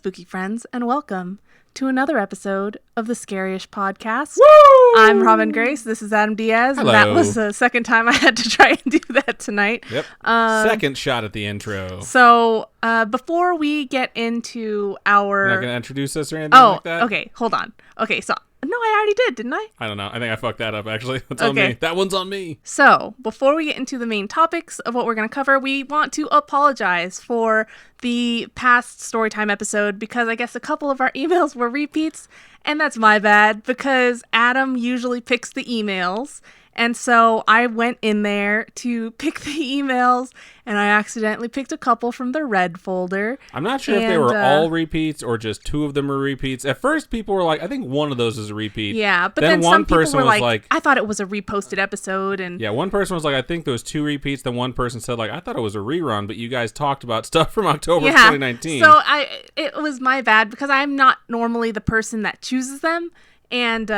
spooky friends, and welcome to another episode of the Scariest Podcast. Woo! I'm Robin Grace. This is Adam Diaz. Hello. And that was the second time I had to try and do that tonight. Yep. Second shot at the intro. So, before we get into our... You're not going to introduce us or anything like that? Okay. Hold on. Okay, so... No, I already did, didn't I? I don't know. I think I fucked that up, actually. That's on me. That one's on me. So, before we get into the main topics of what we're going to cover, we want to apologize for the past Storytime episode because I guess a couple of our emails were repeats, and that's my bad because Adam usually picks the emails, and so I went in there to pick the emails, and I accidentally picked a couple from the red folder. I'm not sure if they were all repeats or just two of them were repeats. At first, people were like, I think one of those is a repeat. Yeah, but then one some people person were was like, I thought it was a reposted episode. And yeah, one person was like, I think there was two repeats. Then one person said, like, I thought it was a rerun, but you guys talked about stuff from October of 2019. So it was my bad because I'm not normally the person that chooses them. And so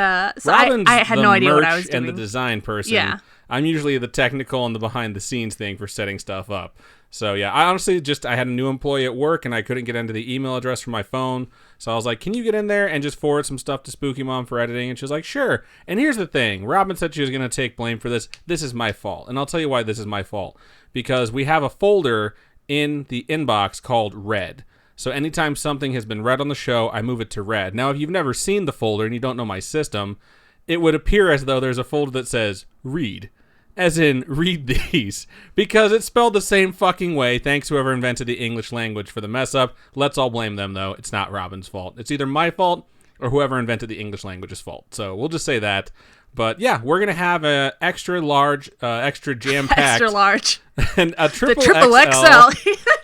I had no idea what I was doing. And the design person. Yeah. I'm usually the technical and the behind the scenes thing for setting stuff up. So yeah, I honestly I had a new employee at work and I couldn't get into the email address from my phone. So I was like, can you get in there and just forward some stuff to Spooky Mom for editing? And she was like, sure. And here's the thing. Robin said she was going to take blame for this. This is my fault. And I'll tell you why this is my fault. Because we have a folder in the inbox called Red. So anytime something has been read on the show, I move it to red. Now, if you've never seen the folder and you don't know my system, it would appear as though there's a folder that says read. As in, read these. Because it's spelled the same fucking way. Thanks whoever invented the English language for the mess up. Let's all blame them, though. It's not Robin's fault. It's either my fault or whoever invented the English language's fault. So we'll just say that. But yeah, we're going to have a extra large, extra jam-packed. Extra large. And a triple XL.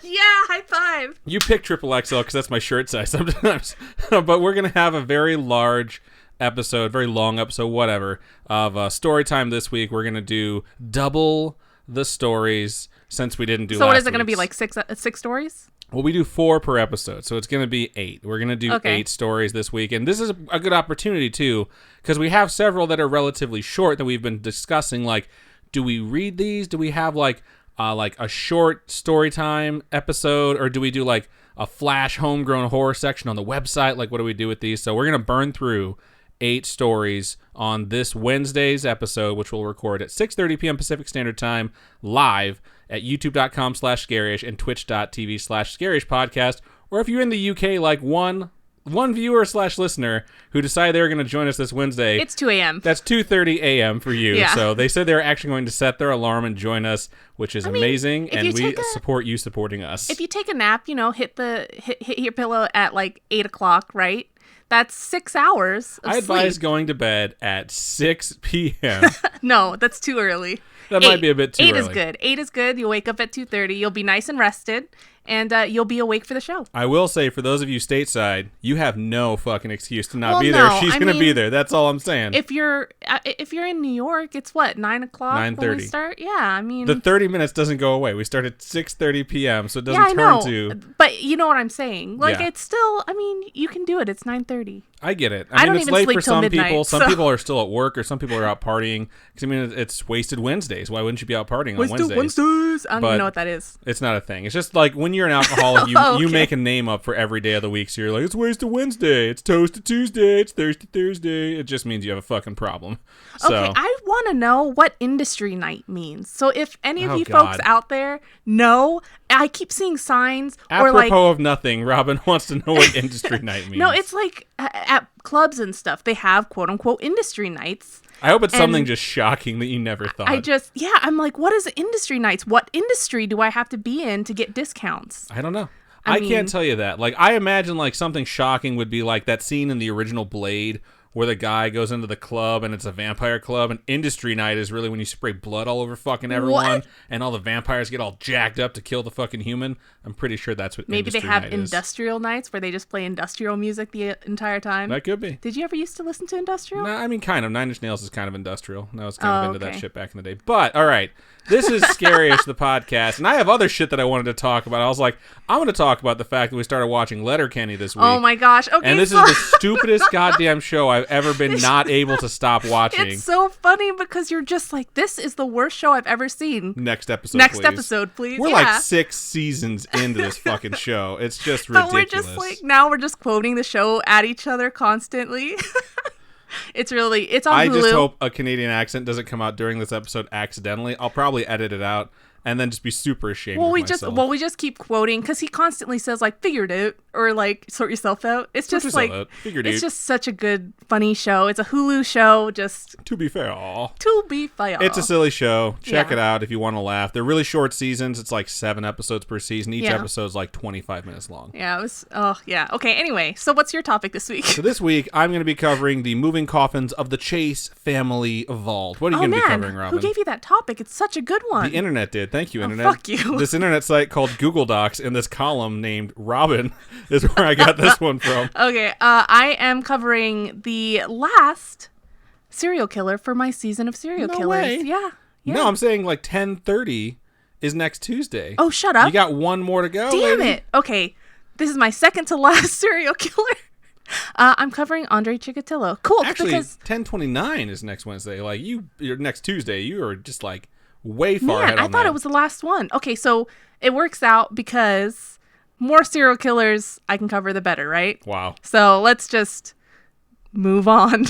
Yeah, high five. You pick triple XL because that's my shirt size sometimes. But we're going to have a very large episode, very long episode, whatever, of story time this week. We're going to do double the stories since we didn't do last So what is it going to week's. be, like six stories? Well, we do 4 per episode, so it's going to be 8. We're going to do 8 stories this week, and this is a good opportunity, too, because we have several that are relatively short that we've been discussing, like, do we read these? Do we have, like a short story time episode, or do we do, like, a flash homegrown horror section on the website? Like, what do we do with these? So we're going to burn through 8 stories on this Wednesday's episode, which we'll record at 6:30 p.m. Pacific Standard Time, live at youtube.com/scarish and twitch.tv/scarish podcast. Or if you're in the UK, like one viewer/listener who decided they were going to join us this Wednesday. It's 2 a.m. That's 2:30 a.m. for you. Yeah. So they said they're actually going to set their alarm and join us, which is amazing, and we support you supporting us. If you take a nap, hit your pillow at like 8 o'clock, right? That's 6 hours of I advise sleep. going to bed at 6 p.m. No, that's too early. That might be a bit too early. 8 is good. 8 is good. You'll wake up at 2:30. You'll be nice and rested, and you'll be awake for the show. I will say, for those of you stateside, you have no fucking excuse to not be there. She's going to be there. That's all I'm saying. If you're in New York, it's what, 9 o'clock 9:30 when we start? Yeah, I mean... The 30 minutes doesn't go away. We start at 6:30 p.m., so it doesn't turn to... But you know what I'm saying. Like, Yeah. it's still... I mean, you can do it. It's 9:30. I get it. I don't it's even late sleep for till some midnight, people. Some so- people are still at work, or some people are out partying. Because, I mean, it's Wasted Wednesdays. Why wouldn't you be out partying on Wednesdays? I don't even know what that is. It's not a thing. It's just like when you're an alcoholic, you make a name up for every day of the week. So you're like, it's Wasted Wednesday, it's Toasted Tuesday, it's Thirsty Thursday. It just means you have a fucking problem. So, Okay, I want to know what industry night means. So if any of you God. folks out there know, I keep seeing signs apropos or like... of nothing, Robin wants to know what industry night means. No, it's like at clubs and stuff, they have quote-unquote industry nights. I hope it's something just shocking that you never thought. I'm like, what is industry nights? What industry do I have to be in to get discounts? I don't know. I I mean- can't tell you that. Like, I imagine like something shocking would be like that scene in the original Blade where the guy goes into the club and it's a vampire club, and industry night is really when you spray blood all over fucking everyone What? and all the vampires get all jacked up to kill the fucking human. I'm pretty sure that's what Maybe they industry have night is. industrial nights where they just play industrial music the entire time. That could be. Did you ever used to listen to industrial? Nah, I mean, kind of. 9 Inch Nails is kind of industrial. I was kind of into that okay. shit back in the day. But, all right. This is Scariest, the podcast. And I have other shit that I wanted to talk about. I was like, I'm going to talk about the fact that we started watching Letterkenny this week. Oh my gosh. Okay. And this is the stupidest goddamn show I've I've ever been not able to stop watching. It's so funny because you're just like, this is the worst show I've ever seen. Next episode, please. We're like 6 seasons into this fucking show. It's just ridiculous. But we're just like, now we're just quoting the show at each other constantly. It's on Hulu. I just hope a Canadian accent doesn't come out during this episode accidentally. I'll probably edit it out and then just be super ashamed of myself. We just keep quoting because he constantly says like "figured it" or like "sort yourself out." It's just like it's just such a good, funny show. It's a Hulu show. Just to be fair, it's a silly show. Check it out if you want to laugh. They're really short seasons. It's like 7 episodes per season. Each episode's like 25 minutes long. Yeah, it was. Oh yeah. Okay. Anyway, so what's your topic this week? So this week I'm going to be covering the moving coffins of the Chase family vault. What are you going to be covering, Robin? Who gave you that topic? It's such a good one. The internet did. Thank you, internet. Fuck you. This internet site called Google Docs in this column named Robin is where I got this one from. Okay, I am covering the last serial killer for my season of serial killers. Way. Yeah. No, I'm saying like 10:30 is next Tuesday. Oh, shut up. You got one more to go. Damn it. Okay, this is my second to last serial killer. I'm covering Andrei Chikatilo. Cool. Actually, because 10:29 is next Wednesday. Like you're next Tuesday. You are just like way far ahead on I thought it was the last one. Okay, so it works out because more serial killers I can cover, the better, right? Wow. So let's just move on.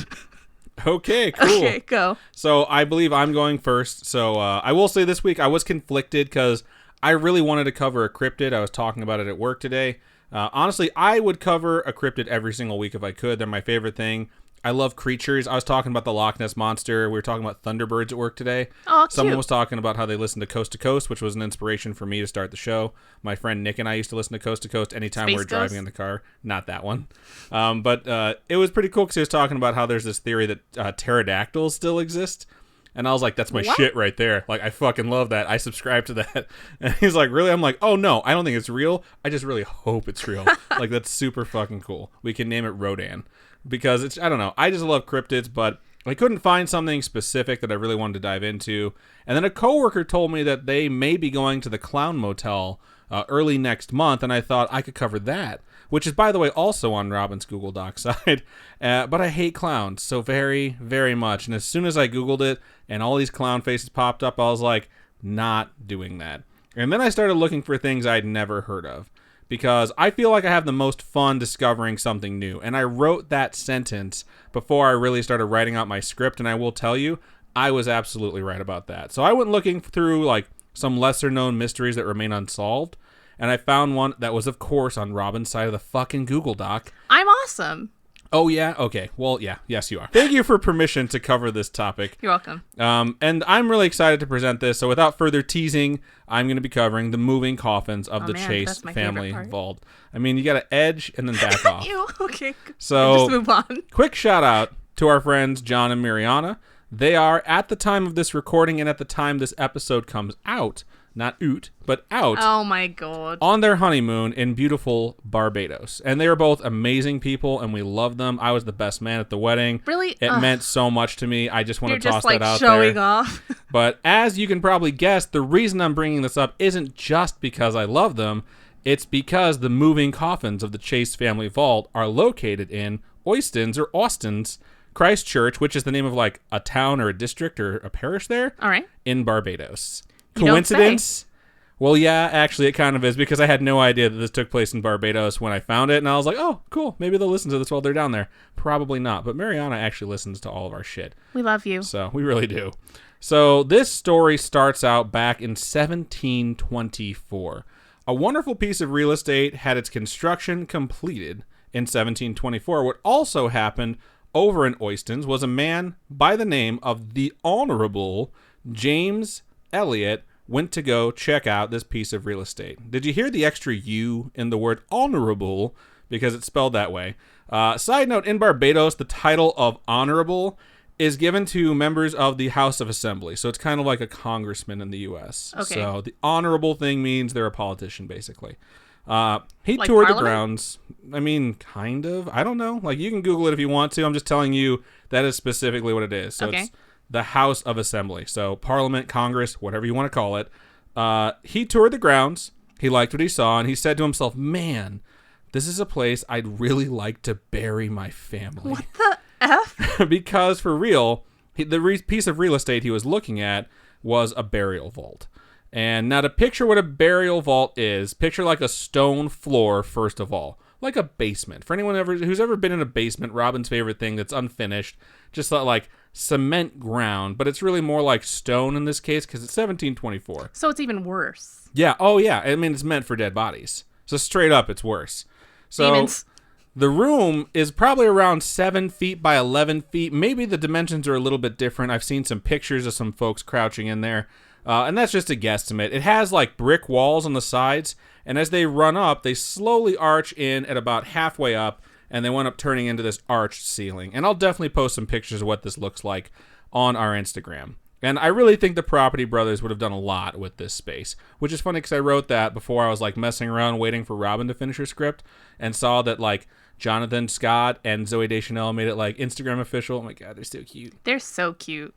Okay, cool. Okay, go. So I believe I'm going first. So I will say this week I was conflicted because I really wanted to cover a cryptid. I was talking about it at work today. Honestly, I would cover a cryptid every single week if I could. They're my favorite thing. I love creatures. I was talking about the Loch Ness Monster. We were talking about Thunderbirds at work today. Oh, Someone was talking about how they listened to Coast, which was an inspiration for me to start the show. My friend Nick and I used to listen to Coast anytime we were driving in the car. Not that one. But it was pretty cool because he was talking about how there's this theory that pterodactyls still exist. And I was like, that's my shit right there. Like, I fucking love that. I subscribe to that. And he's like, really? I'm like, oh, no, I don't think it's real. I just really hope it's real. Like, that's super fucking cool. We can name it Rodan. Because it's, I don't know, I just love cryptids, but I couldn't find something specific that I really wanted to dive into. And then a coworker told me that they may be going to the Clown Motel early next month, and I thought I could cover that, which is, by the way, also on Robin's Google Doc side. But I hate clowns so very, very much. And as soon as I Googled it and all these clown faces popped up, I was like, not doing that. And then I started looking for things I'd never heard of, because I feel like I have the most fun discovering something new. And I wrote that sentence before I really started writing out my script, and I will tell you, I was absolutely right about that. So I went looking through like some lesser-known mysteries that remain unsolved, and I found one that was, of course, on Robin's side of the fucking Google Doc. I'm awesome. Oh, yeah? Okay. Well, yeah. Yes, you are. Thank you for permission to cover this topic. You're welcome. And I'm really excited to present this. So without further teasing, I'm going to be covering the moving coffins of the Chase family vault. I mean, you got to edge and then back off. Ew, okay. So just move on. Quick shout out to our friends John and Mariana. They are, at the time of this recording and at the time this episode comes out, not oot, but out. Oh my god. On their honeymoon in beautiful Barbados. And they are both amazing people, and we love them. I was the best man at the wedding. Really? It meant so much to me. I just want to toss that out there. You're just like showing off. But as you can probably guess, the reason I'm bringing this up isn't just because I love them. It's because the moving coffins of the Chase family vault are located in Austin's Christchurch, which is the name of like a town or a district or a parish there. All right. In Barbados. Coincidence? Well, yeah, actually, it kind of is, because I had no idea that this took place in Barbados when I found it, and I was like, oh, cool, maybe they'll listen to this while they're down there. Probably not, but Mariana actually listens to all of our shit. We love you. So, we really do. So, this story starts out back in 1724. A wonderful piece of real estate had its construction completed in 1724. What also happened over in Oistins was a man by the name of the Honorable James Elliot went to go check out this piece of real estate. Did you hear the extra U in the word honorable? Because it's spelled that way. Side note, in Barbados, the title of honorable is given to members of the House of Assembly. So it's kind of like a congressman in the U.S. Okay. So the honorable thing means they're a politician, basically. He like toured Parliament? the grounds. I mean, kind of. I don't know. Like, you can Google it if you want to. I'm just telling you that is specifically what it is. So okay. It's the House of Assembly. So Parliament, Congress, whatever you want to call it. He toured the grounds. He liked what he saw, and he said to himself, man, this is a place I'd really like to bury my family. What the? F? Because for real, piece of real estate he was looking at was a burial vault. And now to picture what a burial vault is, picture like a stone floor, first of all. Like a basement. For anyone who's ever been in a basement, Robin's favorite thing that's unfinished, just like cement ground, but it's really more like stone in this case because it's 1724. So it's even worse. Yeah. Oh, yeah. I mean, it's meant for dead bodies. So straight up, it's worse. So Demons. the room is probably around 7 feet by 11 feet. Maybe the dimensions are a little bit different. I've seen some pictures of some folks crouching in there. And that's just a guesstimate. It has like brick walls on the sides. And as they run up, they slowly arch in at about halfway up. And they wind up turning into this arched ceiling. And I'll definitely post some pictures of what this looks like on our Instagram. And I really think the Property Brothers would have done a lot with this space. Which is funny because I wrote that before I was like messing around waiting for Robin to finish her script. And saw that like Jonathan Scott and Zooey Deschanel made it like Instagram official. Oh my God, they're so cute. They're so cute.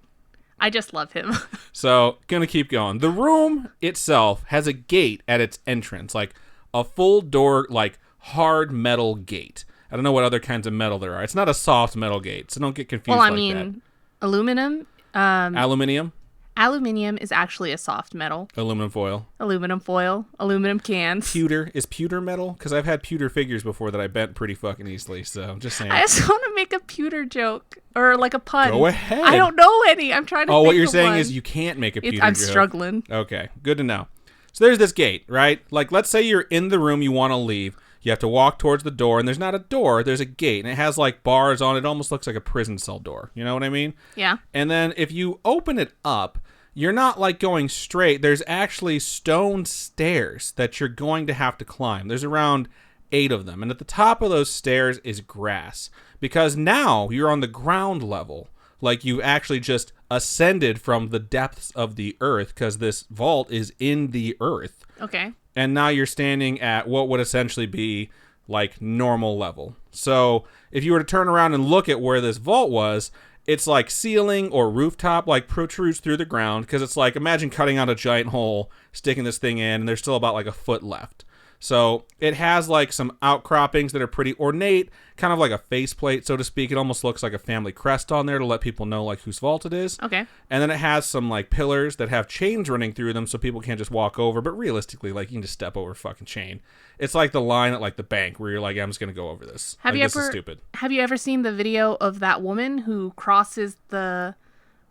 I just love him. So, gonna keep going. The room itself has a gate at its entrance, like a full door, like hard metal gate. I don't know what other kinds of metal there are. It's not a soft metal gate, so don't get confused. Well, I like mean, that. aluminum. Aluminium. Aluminium is actually a soft metal. Aluminum foil. Aluminum foil. Aluminum cans. Pewter. Is pewter metal? Because I've had pewter figures before that I bent pretty fucking easily, so I'm just saying. I just want to make a pewter joke. Or like a pun. Go ahead. I don't know any. I'm trying to think what you're of saying one. is you can't make a pewter I'm joke. struggling. Okay, good to know. So there's this gate, right? Like, let's say you're in the room you want to leave. You have to walk towards the door, and there's not a door, there's a gate, and it has, like, bars on it. It almost looks like a prison cell door. You know what I mean? Yeah. And then if you open it up, you're not, like, going straight. There's actually stone stairs that you're going to have to climb. There's around 8 of them. And at the top of those stairs is grass. Because now you're on the ground level. Like, you've actually just ascended from the depths of the earth, because this vault is in the earth. Okay. And now you're standing at what would essentially be like normal level. So if you were to turn around and look at where this vault was, it's like ceiling or rooftop like protrudes through the ground, because it's like, imagine cutting out a giant hole, sticking this thing in, and there's still about like a foot left. So it has like some outcroppings that are pretty ornate, kind of like a faceplate, so to speak. It almost looks like a family crest on there to let people know like whose vault it is. Okay. And then it has some like pillars that have chains running through them so people can't just walk over, but realistically, like, you can just step over a fucking chain. It's like the line at like the bank where you're like, I'm just going to go over this. This is stupid. Have you ever seen the video of that woman who crosses the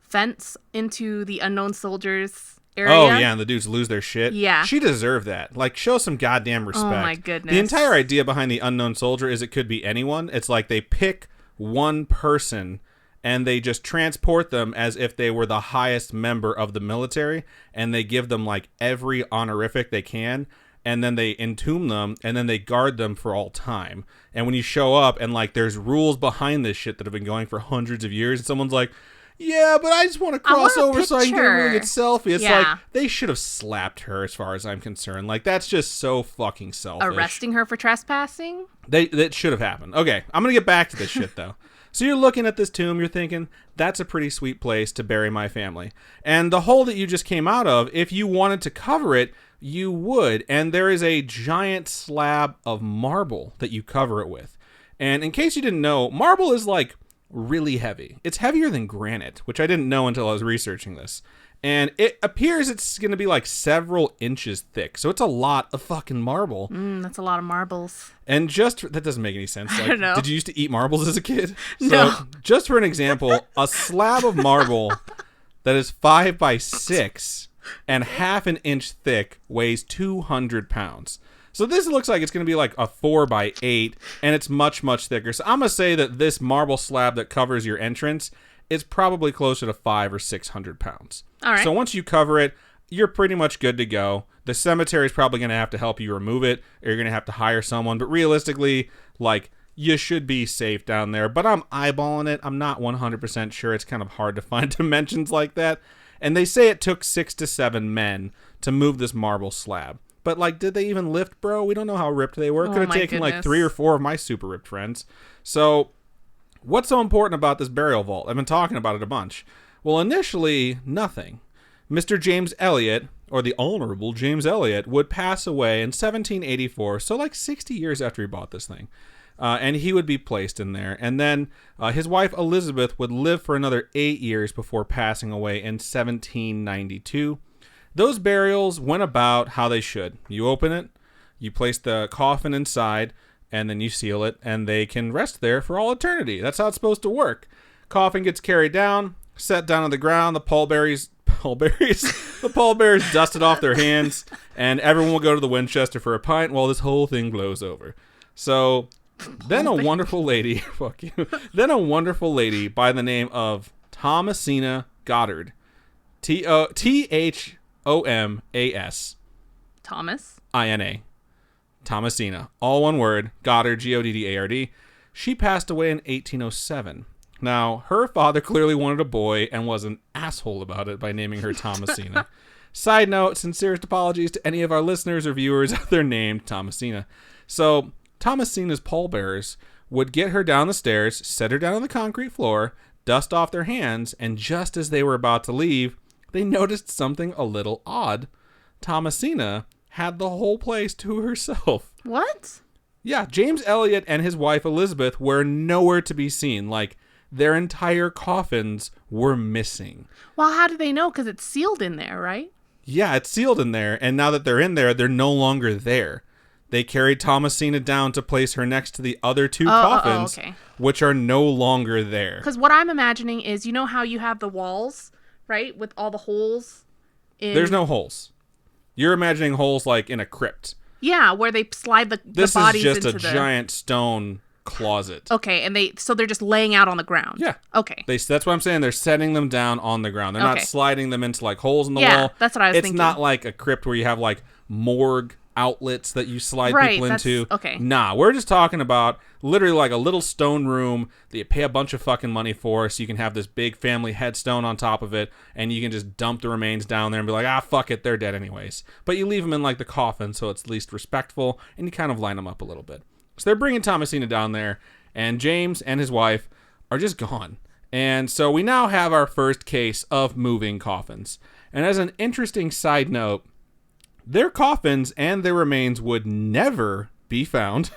fence into the unknown soldiers area? Oh, yeah, and the dudes lose their shit. Yeah. She deserved that. Like, show some goddamn respect. Oh, my goodness. The entire idea behind the unknown soldier is it could be anyone. It's like they pick one person and they just transport them as if they were the highest member of the military, and they give them, like, every honorific they can, and then they entomb them, and then they guard them for all time. And when you show up and, like, there's rules behind this shit that have been going for hundreds of years, and someone's like, yeah, but I just want to cross over so I can get a really good selfie. It's like, they should have slapped her as far as I'm concerned. Like, that's just so fucking selfish. Arresting her for trespassing? That should have happened. Okay, I'm going to get back to this shit, though. So you're looking at this tomb, you're thinking, that's a pretty sweet place to bury my family. And the hole that you just came out of, if you wanted to cover it, you would. And there is a giant slab of marble that you cover it with. And in case you didn't know, marble is like really heavy. It's heavier than granite, which I didn't know until I was researching this. And it appears it's going to be like several inches thick. So it's a lot of fucking marble. That's a lot of marbles. And just, that doesn't make any sense. Like, I don't know. Did you used to eat marbles as a kid? No. So just for an example, a slab of marble that is 5 by 6 and half an inch thick weighs 200 pounds. So this looks like it's going to be like a 4 by 8, and it's much, much thicker. So I'm going to say that this marble slab that covers your entrance is probably closer to 500 or 600 pounds. All right. So once you cover it, you're pretty much good to go. The cemetery is probably going to have to help you remove it, or you're going to have to hire someone. But realistically, like, you should be safe down there. But I'm eyeballing it. I'm not 100% sure. It's kind of hard to find dimensions like that. And they say it took 6 to 7 men to move this marble slab. But, like, did they even lift, bro? We don't know how ripped they were. Could have taken, like, 3 or 4 of my super ripped friends. So, what's so important about this burial vault? I've been talking about it a bunch. Well, initially, nothing. Mr. James Eliot, or the Honorable James Eliot, would pass away in 1784, so like 60 years after he bought this thing. and he would be placed in there. And then his wife Elizabeth would live for another 8 years before passing away in 1792. Those burials went about how they should. You open it, you place the coffin inside, and then you seal it, and they can rest there for all eternity. That's how it's supposed to work. Coffin gets carried down, set down on the ground, the pallbearers dusted off their hands, and everyone will go to the Winchester for a pint while this whole thing blows over. So then a wonderful lady, fuck you, then a wonderful lady by the name of Thomasina Goddard, Thomas Thomas Ina, Thomasina, all one word, Goddard, Goddard. She passed away in 1807. Now, her father clearly wanted a boy and was an asshole about it by naming her Thomasina. Side note, sincerest apologies to any of our listeners or viewers out there named Thomasina. So, Thomasina's pallbearers would get her down the stairs, set her down on the concrete floor, dust off their hands, and just as they were about to leave, they noticed something a little odd. Thomasina had the whole place to herself. What? Yeah, James Elliot and his wife Elizabeth were nowhere to be seen. Like, their entire coffins were missing. Well, how do they know? Because it's sealed in there, right? Yeah, it's sealed in there, and now that they're in there, they're no longer there. They carried Thomasina down to place her next to the other two coffins, okay. which are no longer there. Because what I'm imagining is, you know how you have the walls, right, with all the holes? There's no holes. You're imagining holes like in a crypt. Yeah, where they slide the bodies into This is just a giant stone closet. Okay, and they're just laying out on the ground. Yeah. Okay. That's what I'm saying. They're setting them down on the ground. They're not sliding them into like holes in the wall. Yeah, that's what I was thinking. It's not like a crypt where you have like morgue outlets that you slide people into. Okay. Nah, we're just talking about literally like a little stone room that you pay a bunch of fucking money for, so you can have this big family headstone on top of it, and you can just dump the remains down there and be like, fuck it, they're dead anyways. But you leave them in like the coffin, so it's least respectful, and you kind of line them up a little bit. So they're bringing Thomasina down there, and James and his wife are just gone. And so we now have our first case of moving coffins. And as an interesting side note, their coffins and their remains would never be found,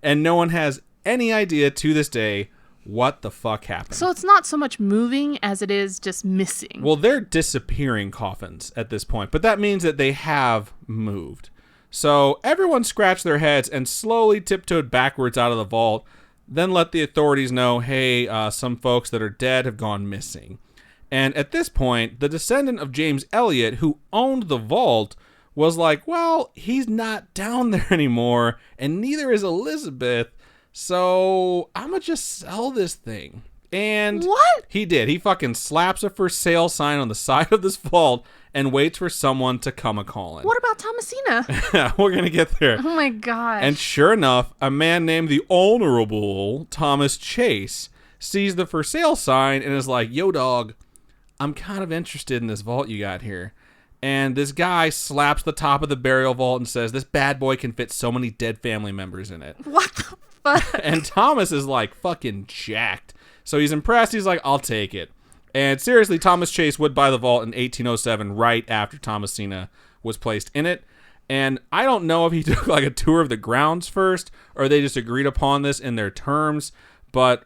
and no one has any idea to this day what the fuck happened. So it's not so much moving as it is just missing. Well, they're disappearing coffins at this point, but that means that they have moved. So everyone scratched their heads and slowly tiptoed backwards out of the vault, then let the authorities know, hey, some folks that are dead have gone missing. And at this point, the descendant of James Elliot, who owned the vault, was like, well, he's not down there anymore, and neither is Elizabeth, so I'm gonna just sell this thing. And what? He did. He fucking slaps a for sale sign on the side of this vault and waits for someone to come a-calling. What about Thomasina? We're gonna get there. Oh my gosh. And sure enough, a man named the Honorable Thomas Chase sees the for sale sign and is like, yo dog, I'm kind of interested in this vault you got here. And this guy slaps the top of the burial vault and says, this bad boy can fit so many dead family members in it. What the fuck? And Thomas is like fucking jacked. So he's impressed. He's like, I'll take it. And seriously, Thomas Chase would buy the vault in 1807, right after Thomasina was placed in it. And I don't know if he took like a tour of the grounds first, or they just agreed upon this in their terms. But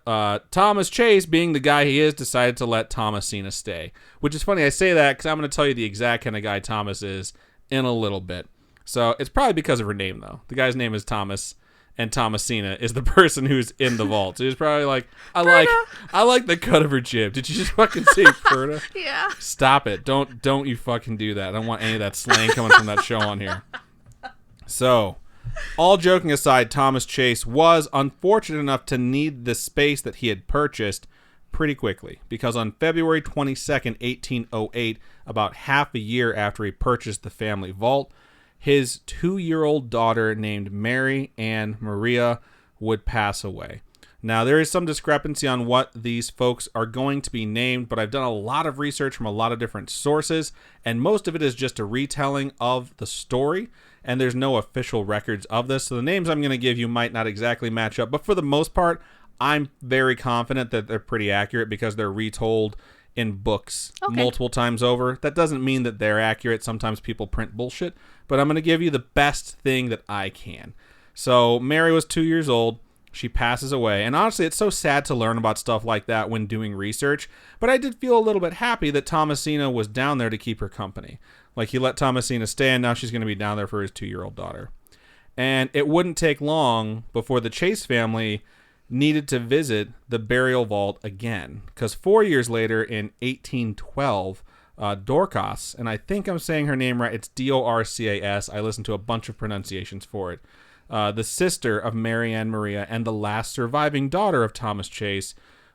Thomas Chase, being the guy he is, decided to let Thomasina stay. Which is funny, I say that because I'm going to tell you the exact kind of guy Thomas is in a little bit. So it's probably because of her name, though. The guy's name is Thomas, and Thomasina is the person who's in the vault. So he's probably like, I like the cut of her jib. Did you just fucking say Ferda? Yeah. Stop it. Don't you fucking do that. I don't want any of that slang coming from that show on here. So, all joking aside, Thomas Chase was unfortunate enough to need the space that he had purchased pretty quickly, because on February 22nd, 1808, about half a year after he purchased the family vault, his 2-year-old daughter named Mary Ann Maria would pass away. Now, there is some discrepancy on what these folks are going to be named, but I've done a lot of research from a lot of different sources, and most of it is just a retelling of the story, and there's no official records of this, so the names I'm going to give you might not exactly match up, but for the most part, I'm very confident that they're pretty accurate because they're retold in books multiple times over. That doesn't mean that they're accurate. Sometimes people print bullshit, but I'm going to give you the best thing that I can. So Mary was 2 years old. she passes away. And honestly, it's so sad to learn about stuff like that when doing research. But I did feel a little bit happy that Thomasina was down there to keep her company. Like, he let Thomasina stay, and now she's going to be down there for his 2-year-old daughter. And it wouldn't take long before the Chase family needed to visit the burial vault again. Because 4 years later, in 1812, Dorcas, and I think I'm saying her name right, it's Dorcas. I listened to a bunch of pronunciations for it. The sister of Mary Ann Maria and the last surviving daughter of Thomas Chase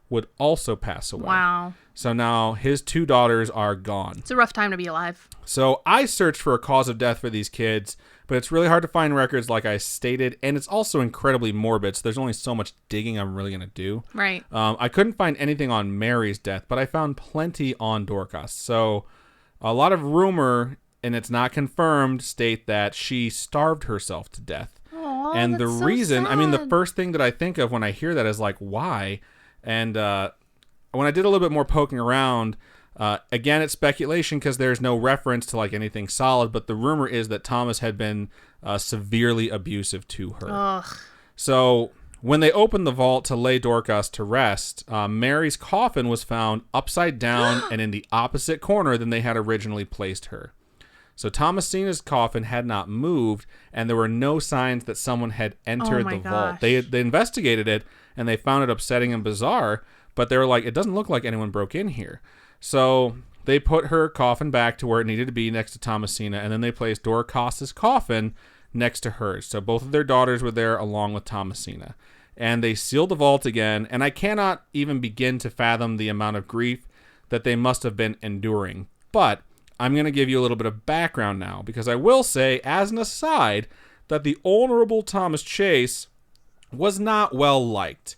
would also pass away. Wow. So now his 2 daughters are gone. It's a rough time to be alive. So I searched for a cause of death for these kids, but it's really hard to find records like I stated, and it's also incredibly morbid, so there's only so much digging I'm really going to do. Right. I couldn't find anything on Mary's death, but I found plenty on Dorcas. So a lot of rumor, and it's not confirmed, state that she starved herself to death. Aww, and the so reason, sad. I mean, the first thing that I think of when I hear that is like, why? And when I did a little bit more poking around, again, it's speculation because there's no reference to like anything solid, but the rumor is that Thomas had been severely abusive to her. Ugh. So when they opened the vault to lay Dorcas to rest, Mary's coffin was found upside down and in the opposite corner than they had originally placed her. So Thomasina's coffin had not moved, and there were no signs that someone had entered the vault. They investigated it, and they found it upsetting and bizarre, but they were like, it doesn't look like anyone broke in here. So they put her coffin back to where it needed to be next to Thomasina, and then they placed Dorcas's coffin next to hers. So both of their daughters were there along with Thomasina. And they sealed the vault again, and I cannot even begin to fathom the amount of grief that they must have been enduring. But I'm going to give you a little bit of background now, because I will say, as an aside, that the Honorable Thomas Chase was not well liked.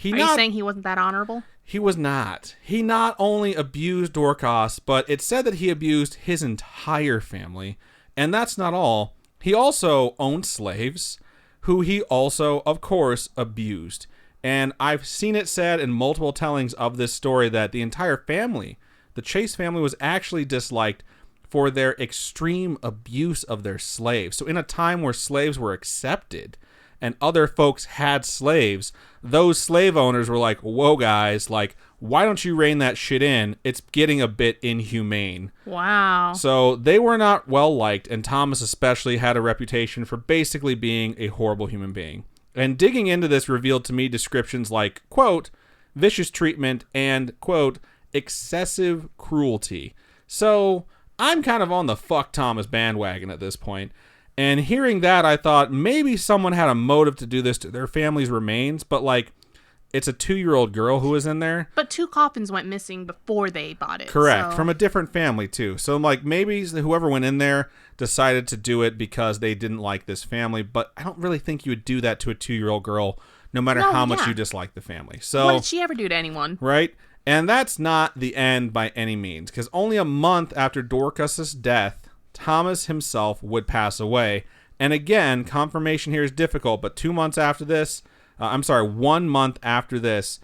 Are you saying he wasn't that honorable? He was not. He not only abused Dorcas, but it said that he abused his entire family. And that's not all. He also owned slaves, who he also, of course, abused. And I've seen it said in multiple tellings of this story that the entire family, the Chase family, was actually disliked for their extreme abuse of their slaves. So in a time where slaves were accepted and other folks had slaves, those slave owners were like, whoa, guys, like, why don't you rein that shit in? It's getting a bit inhumane. Wow. So they were not well liked, and Thomas especially had a reputation for basically being a horrible human being. And digging into this revealed to me descriptions like, quote, vicious treatment and, quote, excessive cruelty. So I'm kind of on the fuck Thomas bandwagon at this point. And hearing that, I thought maybe someone had a motive to do this to their family's remains, but like, it's a 2-year-old girl who was in there. But 2 coffins went missing before they bought it. Correct. So. From a different family, too. So, like, maybe whoever went in there decided to do it because they didn't like this family. But I don't really think you would do that to a 2-year-old girl, no matter how much you dislike the family. So, what did she ever do to anyone? Right? And that's not the end by any means. Because only a month after Dorcas's death, Thomas himself would pass away. And again, confirmation here is difficult. But 2 months after this... 1 month after this,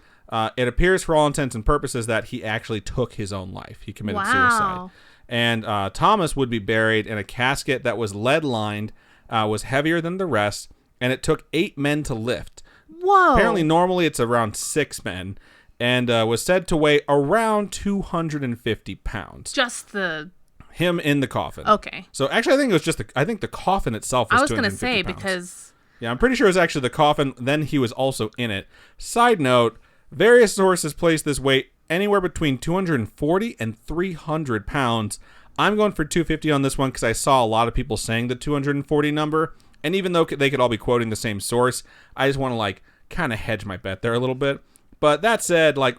it appears for all intents and purposes that he actually took his own life. He committed suicide. And Thomas would be buried in a casket that was lead-lined, was heavier than the rest, and it took 8 men to lift. Whoa. Apparently, normally it's around 6 men, and was said to weigh around 250 pounds. Just him in the coffin. Okay. So actually, I think it was just the coffin itself was 250 pounds. I was going to say, because... Yeah, I'm pretty sure it was actually the coffin, then he was also in it. Side note, various sources place this weight anywhere between 240 and 300 pounds. I'm going for 250 on this one because I saw a lot of people saying the 240 number. And even though they could all be quoting the same source, I just want to, like, kind of hedge my bet there a little bit. But that said, like,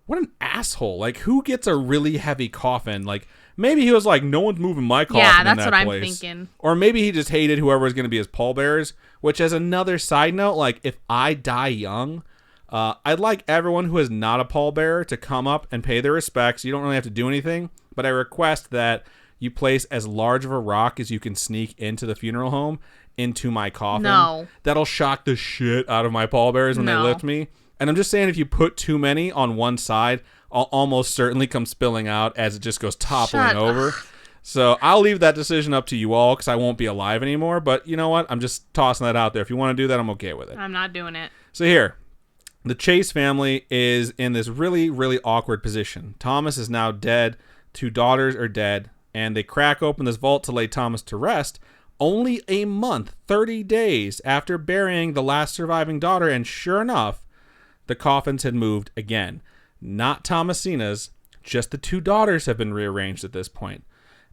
what an asshole. Like, who gets a really heavy coffin? Like, maybe he was like, no one's moving my coffin in that place. Yeah, that's what I'm thinking. Or maybe he just hated whoever was going to be his pallbearers, which as another side note, like, if I die young, I'd like everyone who is not a pallbearer to come up and pay their respects. You don't really have to do anything, but I request that you place as large of a rock as you can sneak into the funeral home into my coffin. No. That'll shock the shit out of my pallbearers when they lift me. And I'm just saying, if you put too many on one side, I'll almost certainly come spilling out as it just goes toppling over. So I'll leave that decision up to you all because I won't be alive anymore. But you know what? I'm just tossing that out there. If you want to do that, I'm okay with it. I'm not doing it. So here, the Chase family is in this really, really awkward position. Thomas is now dead. 2 daughters are dead. And they crack open this vault to lay Thomas to rest only a month, 30 days after burying the last surviving daughter. And sure enough, the coffins had moved again. Not Thomasina's, just the 2 daughters have been rearranged at this point.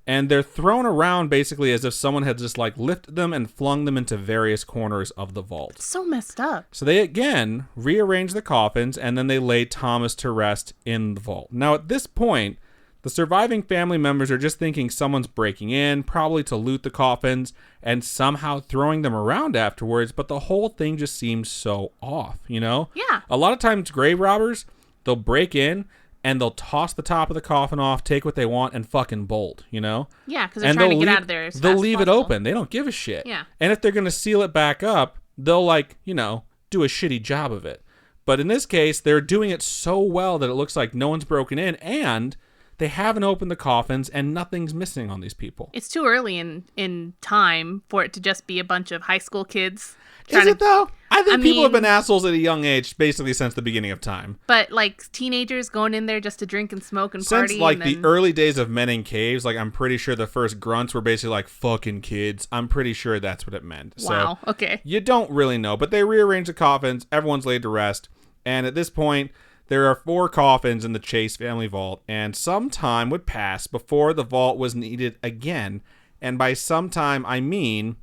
And they're thrown around basically as if someone had just like lifted them and flung them into various corners of the vault. So messed up. So they again rearrange the coffins and then they lay Thomas to rest in the vault. Now at this point, the surviving family members are just thinking someone's breaking in, probably to loot the coffins, and somehow throwing them around afterwards, but the whole thing just seems so off, you know? Yeah. A lot of times grave robbers, they'll break in and they'll toss the top of the coffin off, take what they want, and fucking bolt, you know? Yeah, because they're trying to get out of there as fast they'll as leave it possible. open. They don't give a shit. Yeah. And if they're going to seal it back up, they'll like, you know, do a shitty job of it. But in this case, they're doing it so well that it looks like no one's broken in, and they haven't opened the coffins, and nothing's missing on these people. It's too early in time for it to just be a bunch of high school kids. Is it though? I think people have mean, been assholes at a young age basically since the beginning of time. But like teenagers going in there just to drink and smoke and party. Since like and then... the early days of Men in Caves, like I'm pretty sure the first grunts were basically like fucking kids. I'm pretty sure that's what it meant. Wow, So okay. you don't really know, but they rearrange the coffins, everyone's laid to rest, and at this point there are 4 coffins in the Chase family vault, and some time would pass before the vault was needed again. And by some time, I mean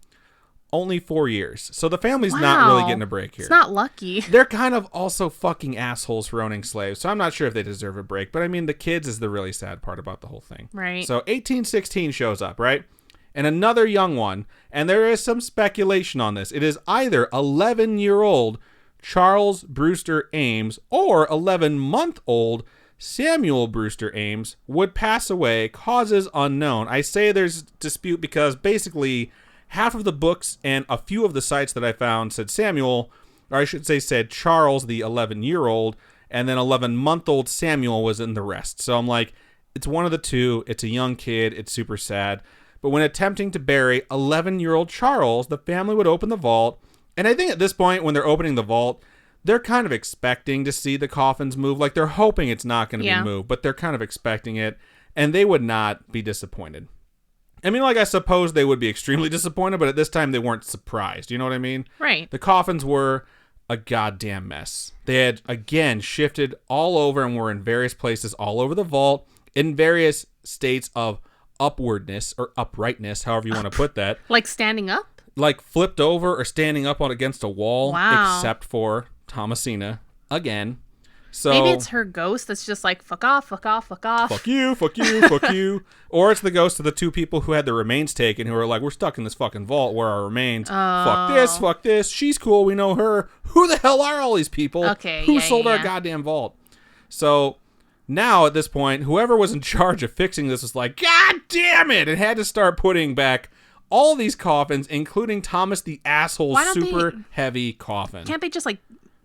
only 4 years. So the family's not really getting a break here. It's not lucky. They're kind of also fucking assholes for owning slaves, so I'm not sure if they deserve a break. But I mean, the kids is the really sad part about the whole thing. Right. So 1816 shows up, right? And another young one, and there is some speculation on this. It is either 11-year-old Charles Brewster Ames or 11-month-old Samuel Brewster Ames would pass away, causes unknown. I say there's dispute because basically half of the books and a few of the sites that I found said Samuel, or I should say said Charles, the 11-year-old, and then 11-month-old Samuel was in the rest. So I'm like, it's one of the two. It's a young kid. It's super sad. But when attempting to bury 11-year-old Charles, the family would open the vault. And I think at this point, when they're opening the vault, they're kind of expecting to see the coffins move. Like, they're hoping it's not going to be moved, but they're kind of expecting it. And they would not be disappointed. I mean, like, I suppose they would be extremely disappointed, but at this time, they weren't surprised. You know what I mean? Right. The coffins were a goddamn mess. They had, again, shifted all over and were in various places all over the vault, in various states of upwardness or uprightness, however you want to put that. Like standing up? Like flipped over or standing up on against a wall. Wow. Except for Thomasina again. So maybe it's her ghost that's just like, fuck off, fuck off, fuck off. Fuck you, fuck you, fuck you. Or it's the ghost of the 2 people who had their remains taken who are like, we're stuck in this fucking vault. Where are our remains? Fuck this. She's cool. We know her. Who the hell are all these people? Okay, who sold our goddamn vault? So now at this point, whoever was in charge of fixing this was like, God damn it, and had to start putting back all these coffins, including Thomas the asshole's super heavy coffin. Can't they just like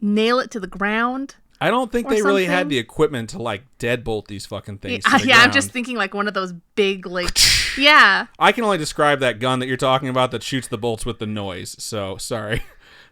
nail it to the ground? I don't think they really had the equipment to like deadbolt these fucking things. Yeah, I'm just thinking like one of those big like yeah. I can only describe that gun that you're talking about that shoots the bolts with the noise. So sorry.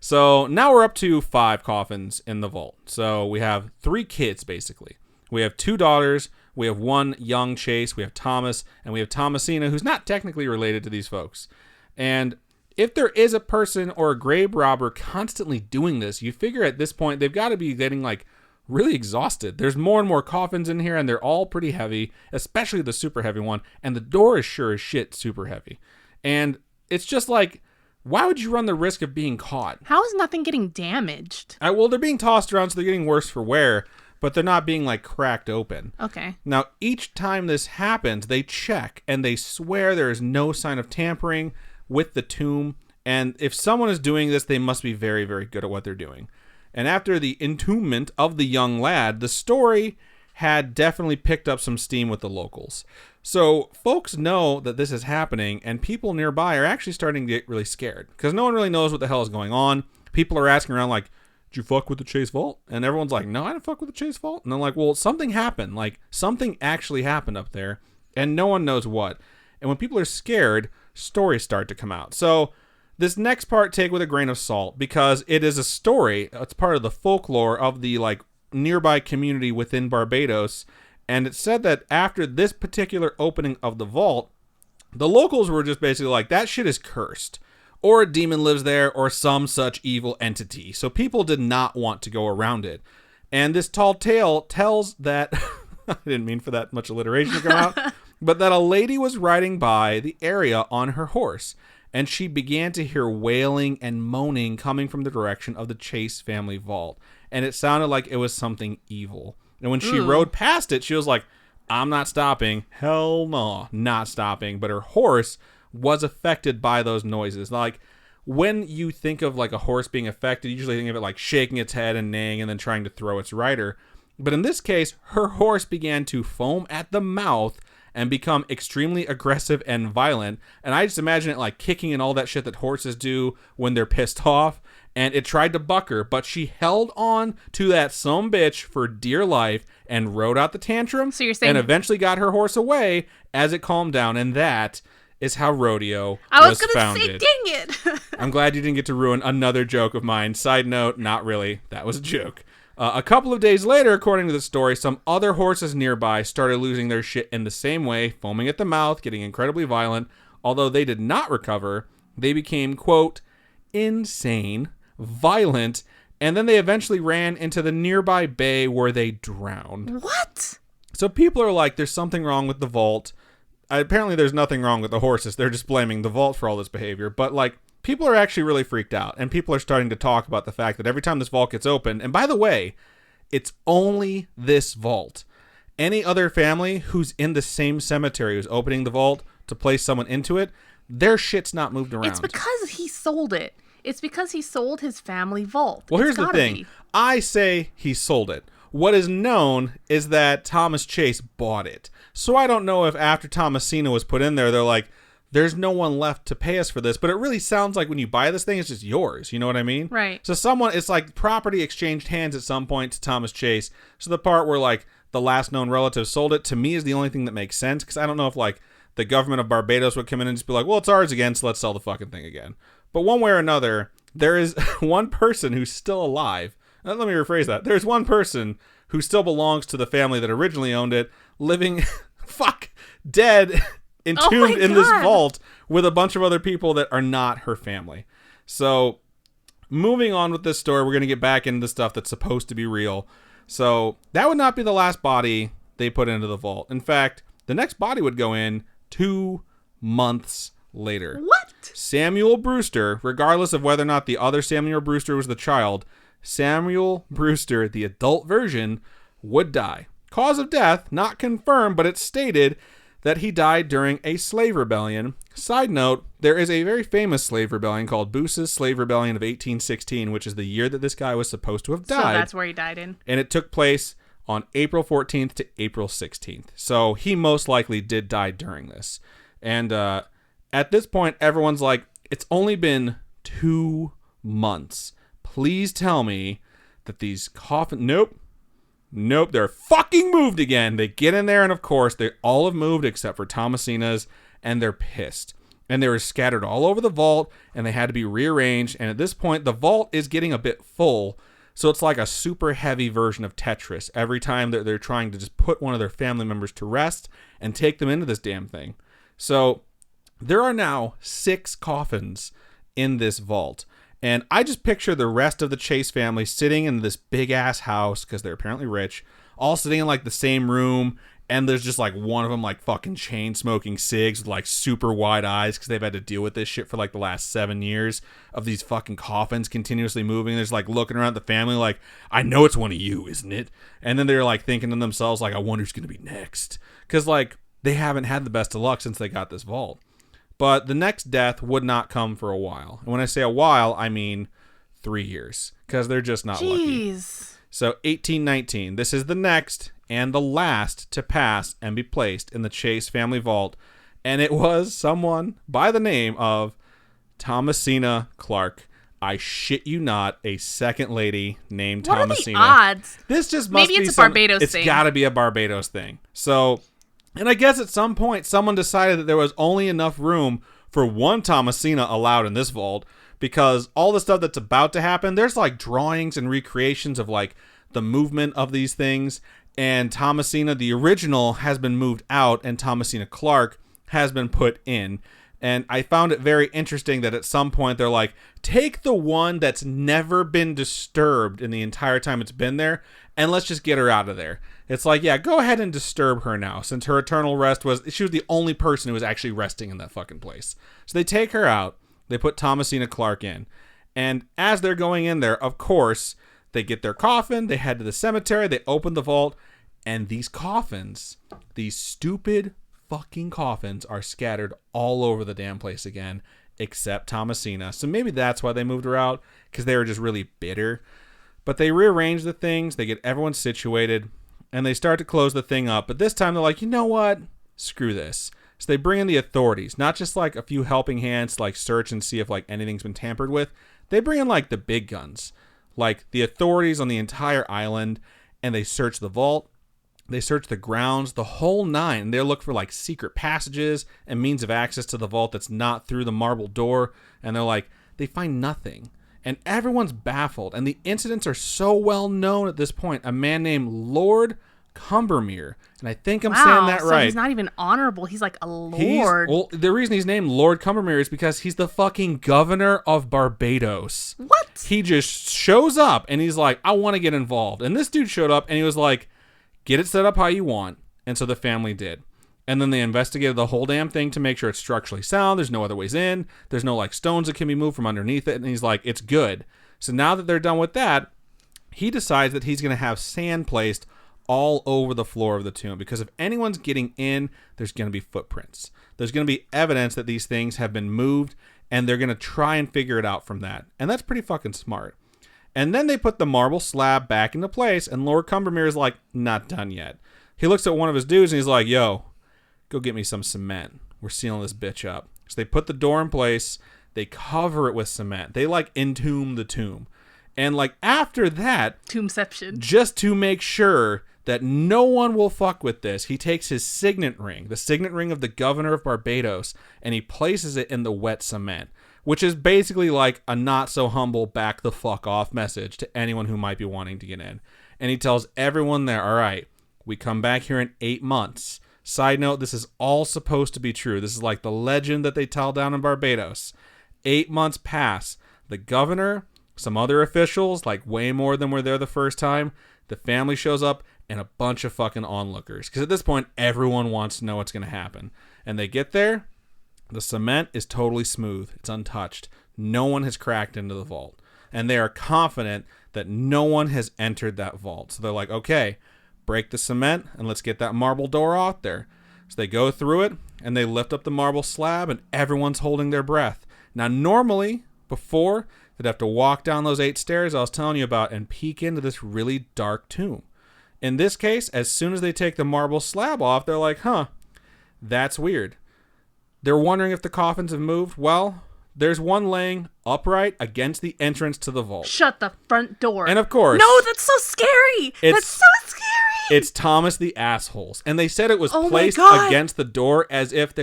So now we're up to 5 coffins in the vault. So we have 3 kids basically. We have 2 daughters. We have 1 young Chase. We have Thomas, and we have Thomasina, who's not technically related to these folks. And if there is a person or a grave robber constantly doing this, you figure at this point they've got to be getting like really exhausted. There's more and more coffins in here, and they're all pretty heavy, especially the super heavy one. And the door is sure as shit super heavy. And it's just like, why would you run the risk of being caught? How is nothing getting damaged? Well, they're being tossed around, so they're getting worse for wear. But they're not being, like, cracked open. Okay. Now, each time this happens, they check, and they swear there is no sign of tampering with the tomb. And if someone is doing this, they must be very, very good at what they're doing. And after the entombment of the young lad, the story had definitely picked up some steam with the locals. So folks know that this is happening, and people nearby are actually starting to get really scared. Because no one really knows what the hell is going on. People are asking around, like, did you fuck with the Chase vault? And everyone's like, no, I didn't fuck with the Chase vault. And they're like, well, something happened. Like, something actually happened up there, and no one knows what. And when people are scared, stories start to come out. So This next part, take with a grain of salt, because it is a story. It's part of the folklore of the nearby community within Barbados. And it said that after this particular opening of the vault, the locals were just basically like, that shit is cursed. Or a demon lives there, or some such evil entity. So people did not want to go around it. And this tall tale tells that, I didn't mean for that much alliteration to come out, but that a lady was riding by the area on her horse, and she began to hear wailing and moaning coming from the direction of the Chase family vault. And it sounded like it was something evil. And when she rode past it, she was like, I'm not stopping. Hell no, not stopping. But her horse was affected by those noises. Like, when you think of a horse being affected, you usually think of it like shaking its head and neighing and then trying to throw its rider. But in this case, her horse began to foam at the mouth and become extremely aggressive and violent. And I just imagine it kicking and all that shit that horses do when they're pissed off. And it tried to buck her, but she held on to that sumbitch for dear life and rode out the tantrum. So you're saying, and eventually got her horse away as it calmed down. And that is how rodeo I was founded. Say, dang it. I'm glad you didn't get to ruin another joke of mine. Side note, not really. That was a joke. A couple of days later, according to the story, some other horses nearby started losing their shit in the same way, foaming at the mouth, getting incredibly violent. Although they did not recover, they became, quote, insane, violent, and then they eventually ran into the nearby bay where they drowned. What? So people are like, there's something wrong with the vault. Apparently there's nothing wrong with the horses. They're just blaming the vault for all this behavior. But people are actually really freaked out, and people are starting to talk about the fact that every time this vault gets opened, and by the way, it's only this vault. Any other family who's in the same cemetery who's opening the vault to place someone into it, their shit's not moved around. It's because he sold it. It's because he sold his family vault. Well, here's the thing. I say he sold it. What is known is that Thomas Chase bought it. So I don't know if after Thomasina was put in there, they're like, there's no one left to pay us for this. But it really sounds like when you buy this thing, it's just yours. You know what I mean? Right. So it's like property exchanged hands at some point to Thomas Chase. So the part where the last known relative sold it, to me, is the only thing that makes sense. Because I don't know if the government of Barbados would come in and just be like, well, it's ours again, so let's sell the fucking thing again. But one way or another, there is one person who's still alive. Let me rephrase that. There's one person who still belongs to the family that originally owned it, living, dead, entombed in this vault with a bunch of other people that are not her family. So, moving on with this story, we're going to get back into the stuff that's supposed to be real. So, that would not be the last body they put into the vault. In fact, the next body would go in 2 months later. What? Samuel Brewster, regardless of whether or not the other Samuel Brewster was the child, Samuel Brewster, the adult version, would die. Cause of death, not confirmed, but it's stated that he died during a slave rebellion. Side note, there is a very famous slave rebellion called Boosa's Slave Rebellion of 1816, which is the year that this guy was supposed to have died. So that's where he died in. And it took place on April 14th to April 16th. So he most likely did die during this. And at this point, everyone's like, it's only been 2 months. Please tell me that these coffins... Nope, they're fucking moved again. They get in there, and of course, they all have moved except for Thomasina's, and they're pissed. And they were scattered all over the vault, and they had to be rearranged. And at this point, the vault is getting a bit full, so it's like a super heavy version of Tetris. Every time they're trying to just put one of their family members to rest and take them into this damn thing. So there are now 6 coffins in this vault. And I just picture the rest of the Chase family sitting in this big-ass house, because they're apparently rich, all sitting in, the same room, and there's just, one of them, fucking chain-smoking cigs with, super wide eyes, because they've had to deal with this shit for, the last 7 years of these fucking coffins continuously moving. There's, looking around at the family I know it's one of you, isn't it? And then they're, thinking to themselves, I wonder who's going to be next. Because, they haven't had the best of luck since they got this vault. But the next death would not come for a while. And when I say a while, I mean 3 years. Because they're just not lucky. So 1819. This is the next and the last to pass and be placed in the Chase family vault. And it was someone by the name of Thomasina Clark. I shit you not, a second lady named Thomasina. What are the odds? This just must be Maybe it's a Barbados thing. It's got to be a Barbados thing. So... And I guess at some point, someone decided that there was only enough room for one Thomasina allowed in this vault, because all the stuff that's about to happen, there's like drawings and recreations of like the movement of these things. And Thomasina, the original, has been moved out, and Thomasina Clark has been put in. And I found it very interesting that at some point they're like, take the one that's never been disturbed in the entire time it's been there, and let's just get her out of there. It's like, yeah, go ahead and disturb her now, since her eternal rest she was the only person who was actually resting in that fucking place. So they take her out. They put Thomasina Clark in. And as they're going in there, of course, they get their coffin, they head to the cemetery, they open the vault, and these coffins, these stupid fucking coffins, are scattered all over the damn place again, except Thomasina. So maybe that's why they moved her out, because they were just really bitter. But they rearrange the things, they get everyone situated, and they start to close the thing up. But this time they're like, you know what? Screw this. So they bring in the authorities, not just like a few helping hands to like search and see if like anything's been tampered with. They bring in like the big guns, like the authorities on the entire island, and they search the vault. They search the grounds, the whole nine. They look for like secret passages and means of access to the vault that's not through the marble door. And they're like, they find nothing. And everyone's baffled. And the incidents are so well known at this point. A man named Lord Combermere. And I think I'm saying that right. So he's not even honorable. He's like a lord. Well, the reason he's named Lord Combermere is because he's the fucking governor of Barbados. What? He just shows up and he's like, I want to get involved. And this dude showed up and he was like, get it set up how you want. And so the family did. And then they investigated the whole damn thing to make sure it's structurally sound. There's no other ways in. There's no like stones that can be moved from underneath it. And he's like, it's good. So now that they're done with that, he decides that he's going to have sand placed all over the floor of the tomb, because if anyone's getting in, there's going to be footprints. There's going to be evidence that these things have been moved, and they're going to try and figure it out from that. And that's pretty fucking smart. And then they put the marble slab back into place, and Lord Combermere is like, not done yet. He looks at one of his dudes and he's like, yo, go get me some cement. We're sealing this bitch up. So they put the door in place. They cover it with cement. They like entomb the tomb. And like after that, Tombception. Just to make sure that no one will fuck with this, he takes his signet ring, the signet ring of the governor of Barbados, and he places it in the wet cement, which is basically like a not so humble back the fuck off message to anyone who might be wanting to get in. And he tells everyone there, all right, we come back here in 8 months. Side note, this is all supposed to be true. This is like the legend that they tell down in Barbados. 8 months pass. The governor, some other officials, like way more than were there the first time, the family shows up, and a bunch of fucking onlookers. Because at this point, everyone wants to know what's going to happen. And they get there. The cement is totally smooth. It's untouched. No one has cracked into the vault. And they are confident that no one has entered that vault. So they're like, okay, break the cement and let's get that marble door out there. So they go through it and they lift up the marble slab and everyone's holding their breath. Now, normally, before, they'd have to walk down those 8 stairs I was telling you about and peek into this really dark tomb. In this case, as soon as they take the marble slab off, they're like, huh, that's weird. They're wondering if the coffins have moved. Well, there's one laying upright against the entrance to the vault. Shut the front door. And of course... No, that's so scary! That's so scary! It's Thomas the Assholes. And they said it was placed against the door as if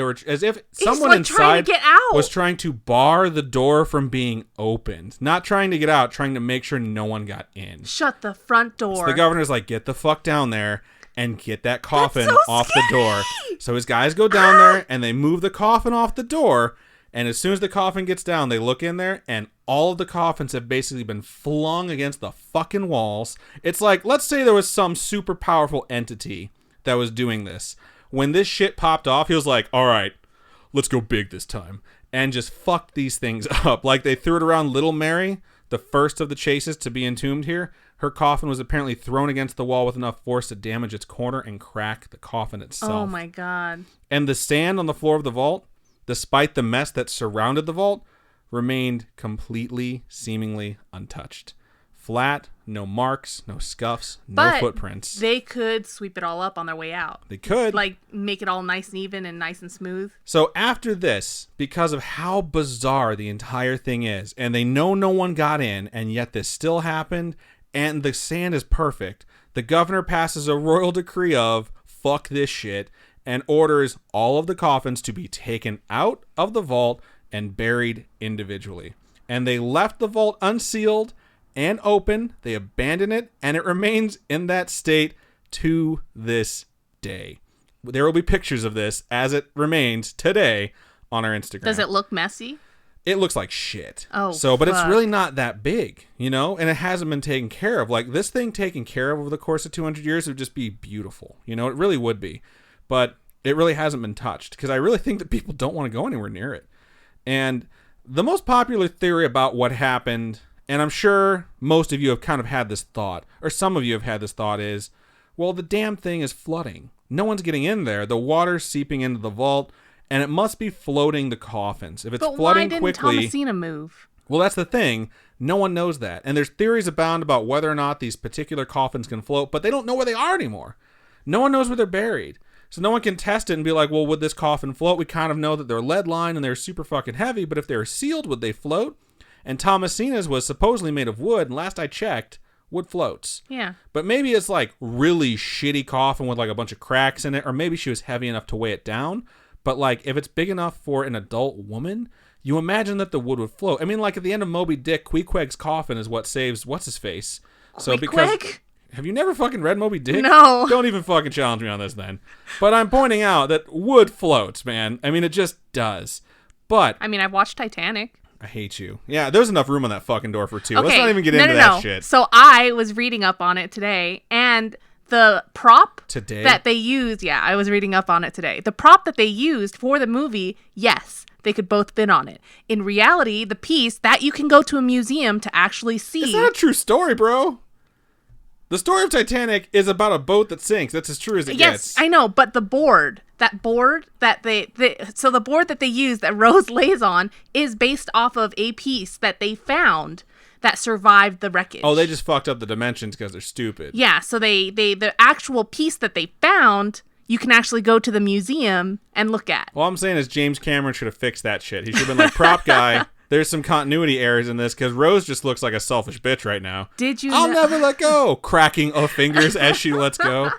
someone inside was trying to bar the door from being opened. Not trying to get out, trying to make sure no one got in. Shut the front door. So the governor's like, get the fuck down there and get that coffin off the door. So his guys go down there and they move the coffin off the door. And as soon as the coffin gets down, they look in there, and all of the coffins have basically been flung against the fucking walls. It's like, let's say there was some super powerful entity that was doing this. When this shit popped off, he was like, all right, let's go big this time. And just fucked these things up. Like, they threw it around Little Mary, the first of the chases to be entombed here. Her coffin was apparently thrown against the wall with enough force to damage its corner and crack the coffin itself. Oh my god. And the sand on the floor of the vault, despite the mess that surrounded the vault, remained completely, seemingly untouched. Flat, no marks, no scuffs, no footprints. They could sweep it all up on their way out. They could. Like, make it all nice and even and nice and smooth. So after this, because of how bizarre the entire thing is, and they know no one got in, and yet this still happened, and the sand is perfect, the governor passes a royal decree of, fuck this shit, and orders all of the coffins to be taken out of the vault and buried individually. And they left the vault unsealed and open. They abandoned it, and it remains in that state to this day. There will be pictures of this as it remains today on our Instagram. Does it look messy? It looks like shit. Oh, but it's fuck. really not that big, you know? And it hasn't been taken care of. Like, this thing taken care of over the course of 200 years would just be beautiful. You know, it really would be. But it really hasn't been touched because I really think that people don't want to go anywhere near it. And the most popular theory about what happened, and I'm sure most of you have kind of had this thought, or some of you have had this thought, is, well, the damn thing is flooding. No one's getting in there. The water's seeping into the vault, and it must be floating the coffins. If it's flooding quickly... But why didn't Thomasina move? Well, that's the thing. No one knows that. And there's theories abound about whether or not these particular coffins can float, but they don't know where they are anymore. No one knows where they're buried. So no one can test it and be like, well, would this coffin float? We kind of know that they're lead lined and they're super fucking heavy, but if they were sealed, would they float? And Thomasina's was supposedly made of wood, and last I checked, wood floats. Yeah. But maybe it's like really shitty coffin with like a bunch of cracks in it, or maybe she was heavy enough to weigh it down. But like if it's big enough for an adult woman, you imagine that the wood would float. I mean, like at the end of Moby Dick, Queequeg's coffin is what saves what's-his-face. So because... Have you never fucking read Moby Dick? No. Don't even fucking challenge me on this then. But I'm pointing out that wood floats, man. I mean, it just does. But... I mean, I've watched Titanic. I hate you. Yeah, there's enough room on that fucking door for two. Okay. Let's not even get into that shit. So I was reading up on it today, and the prop that they used... Yeah, I was reading up on it today. The prop that they used for the movie, yes, they could both been on it. In reality, the piece that you can go to a museum to actually see... It's not a true story, bro. The story of Titanic is about a boat that sinks. That's as true as it gets. Yes, I know, but the board that so the board that they use that Rose lays on is based off of a piece that they found that survived the wreckage. Oh, they just fucked up the dimensions because they're stupid. Yeah, so the actual piece that they found, you can actually go to the museum and look at. All I'm saying is James Cameron should have fixed that shit. He should have been like, prop guy, there's some continuity errors in this because Rose just looks like a selfish bitch right now. Did you I'll never let go. Cracking of fingers as she lets go.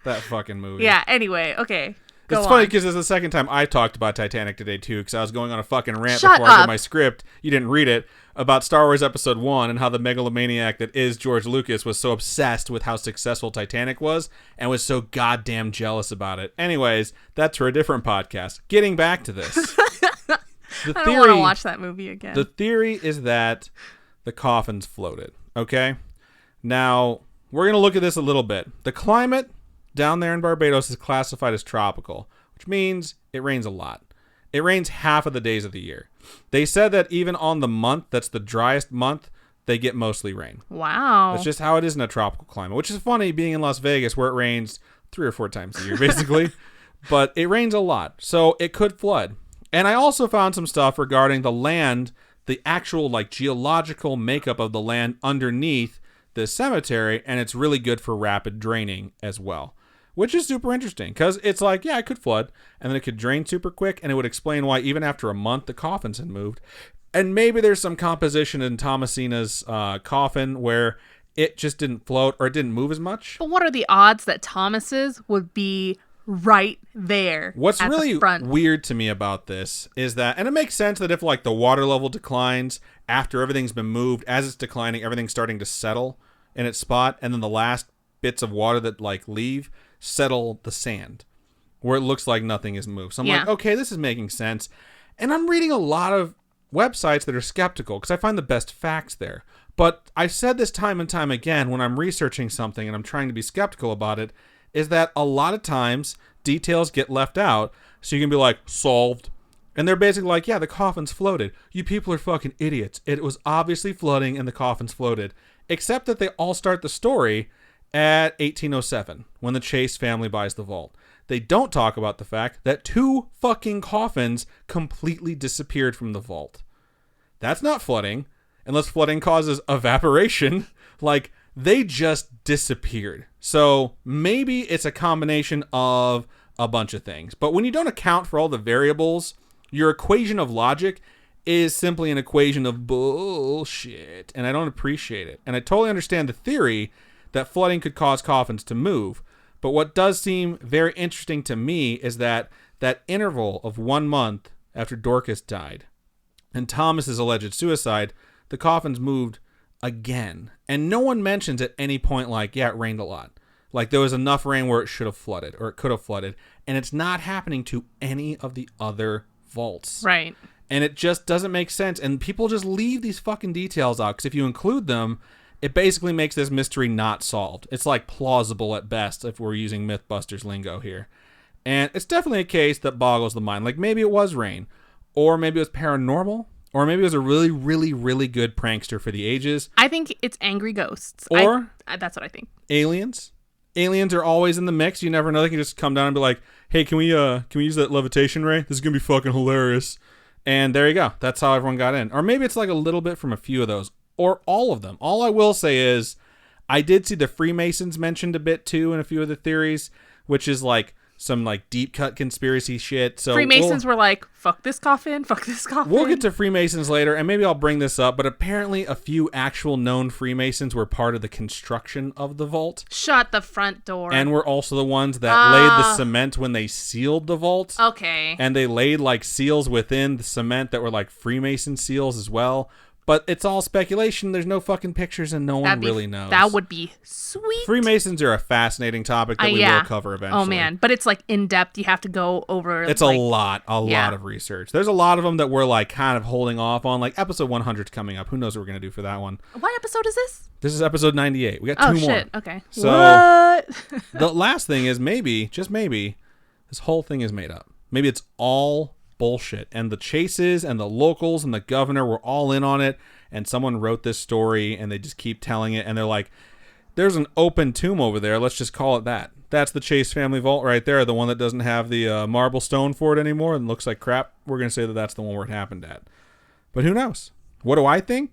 That fucking movie. Yeah, anyway, okay. It's funny because it's the second time I talked about Titanic today, too, because I was going on a fucking rant Shut before I up. did my script. You didn't read it. About Star Wars Episode 1 and how the megalomaniac that is George Lucas was so obsessed with how successful Titanic was and was so goddamn jealous about it. Anyways, that's for a different podcast. Getting back to this. I don't want to watch that movie again. The theory is that the coffins floated, okay? Now, we're going to look at this a little bit. The climate down there in Barbados is classified as tropical, which means it rains a lot. It rains half of the days of the year. They said that even on the month that's the driest month, they get mostly rain. Wow. That's just how it is in a tropical climate, which is funny being in Las Vegas where it rains 3 or 4 times a year, basically. But it rains a lot, so it could flood. And I also found some stuff regarding the land, the actual like geological makeup of the land underneath this cemetery, and it's really good for rapid draining as well. Which is super interesting, because it's like, yeah, it could flood, and then it could drain super quick, and it would explain why even after a month, the coffins had moved. And maybe there's some composition in Thomasina's coffin where it just didn't float, or it didn't move as much. But what are the odds that Thomas's would be right there? What's at really the front? Weird to me about this is that, and it makes sense that if like the water level declines after everything's been moved, as it's declining, everything's starting to settle in its spot, and then the last bits of water that like leave settle the sand where it looks like nothing has moved. So I'm like, okay, this is making sense. And I'm reading a lot of websites that are skeptical because I find the best facts there. But I said this time and time again when I'm researching something and I'm trying to be skeptical about it, is that a lot of times details get left out so you can be like, solved. And they're basically like, yeah, the coffins floated. You people are fucking idiots. It was obviously flooding and the coffins floated. Except that they all start the story at 1807, when the Chase family buys the vault. They don't talk about the fact that 2 fucking coffins completely disappeared from the vault. That's not flooding, unless flooding causes evaporation. Like, they just disappeared. So maybe it's a combination of a bunch of things. But when you don't account for all the variables, your equation of logic is simply an equation of bullshit. And I don't appreciate it. And I totally understand the theory that flooding could cause coffins to move. But what does seem very interesting to me is that interval of 1 month after Dorcas died and Thomas's alleged suicide, the Coffins moved again. And no one mentions at any point like, yeah, it rained a lot. Like there was enough rain where it should have flooded or it could have flooded. And it's not happening to any of the other vaults. Right. And it just doesn't make sense. And people just leave these fucking details out because if you include them, it basically makes this mystery not solved. It's like plausible at best if we're using Mythbusters lingo here. And it's definitely a case that boggles the mind. Like maybe it was rain, or maybe it was paranormal, or maybe it was a really, really, really good prankster for the ages. I think it's angry ghosts. Or that's what I think. Aliens. Aliens are always in the mix. You never know. They can just come down and be like, hey, can we use that levitation ray? This is going to be fucking hilarious. And there you go. That's how everyone got in. Or maybe it's like a little bit from a few of those. Or all of them. All I will say is I did see the Freemasons mentioned a bit too in a few of the theories, which is like some like deep cut conspiracy shit. So Freemasons were like, fuck this coffin, fuck this coffin. We'll get to Freemasons later, and maybe I'll bring this up, but apparently a few actual known Freemasons were part of the construction of the vault. Shut the front door. And were also the ones that laid the cement when they sealed the vault. Okay. And they laid like seals within the cement that were like Freemason seals as well. But it's all speculation. There's no fucking pictures and no one really knows. That would be sweet. Freemasons are a fascinating topic that we will cover eventually. Oh, man. But it's like in depth. You have to go over. It's like, a lot of research. There's a lot of them that we're like kind of holding off on. Like episode 100's coming up. Who knows what we're going to do for that one? What episode is this? This is episode 98. We got two more. Oh, shit. Okay. So what? The last thing is maybe, just maybe, this whole thing is made up. Maybe it's all bullshit. And the Chases and the locals and the governor were all in on it. And someone wrote this story and they just keep telling it. And they're like, there's an open tomb over there. Let's just call it that. That's the Chase family vault right there. The one that doesn't have the marble stone for it anymore and looks like crap. We're going to say that that's the one where it happened at. But who knows? What do I think?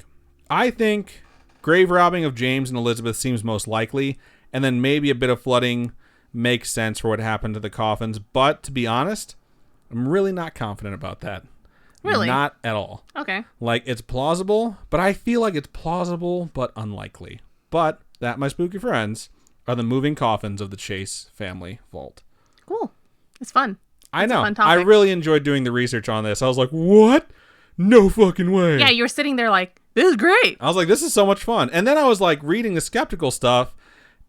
I think grave robbing of James and Elizabeth seems most likely. And then maybe a bit of flooding makes sense for what happened to the Coffins. But to be honest, I'm really not confident about that. Really? Not at all. Okay. Like, it's plausible, but I feel like it's plausible but unlikely. But that, my spooky friends, are the moving coffins of the Chase family vault. Cool. It's fun. I know. I really enjoyed doing the research on this. I was like, what? No fucking way. Yeah, you were sitting there like, this is great. I was like, this is so much fun. And then I was like reading the skeptical stuff,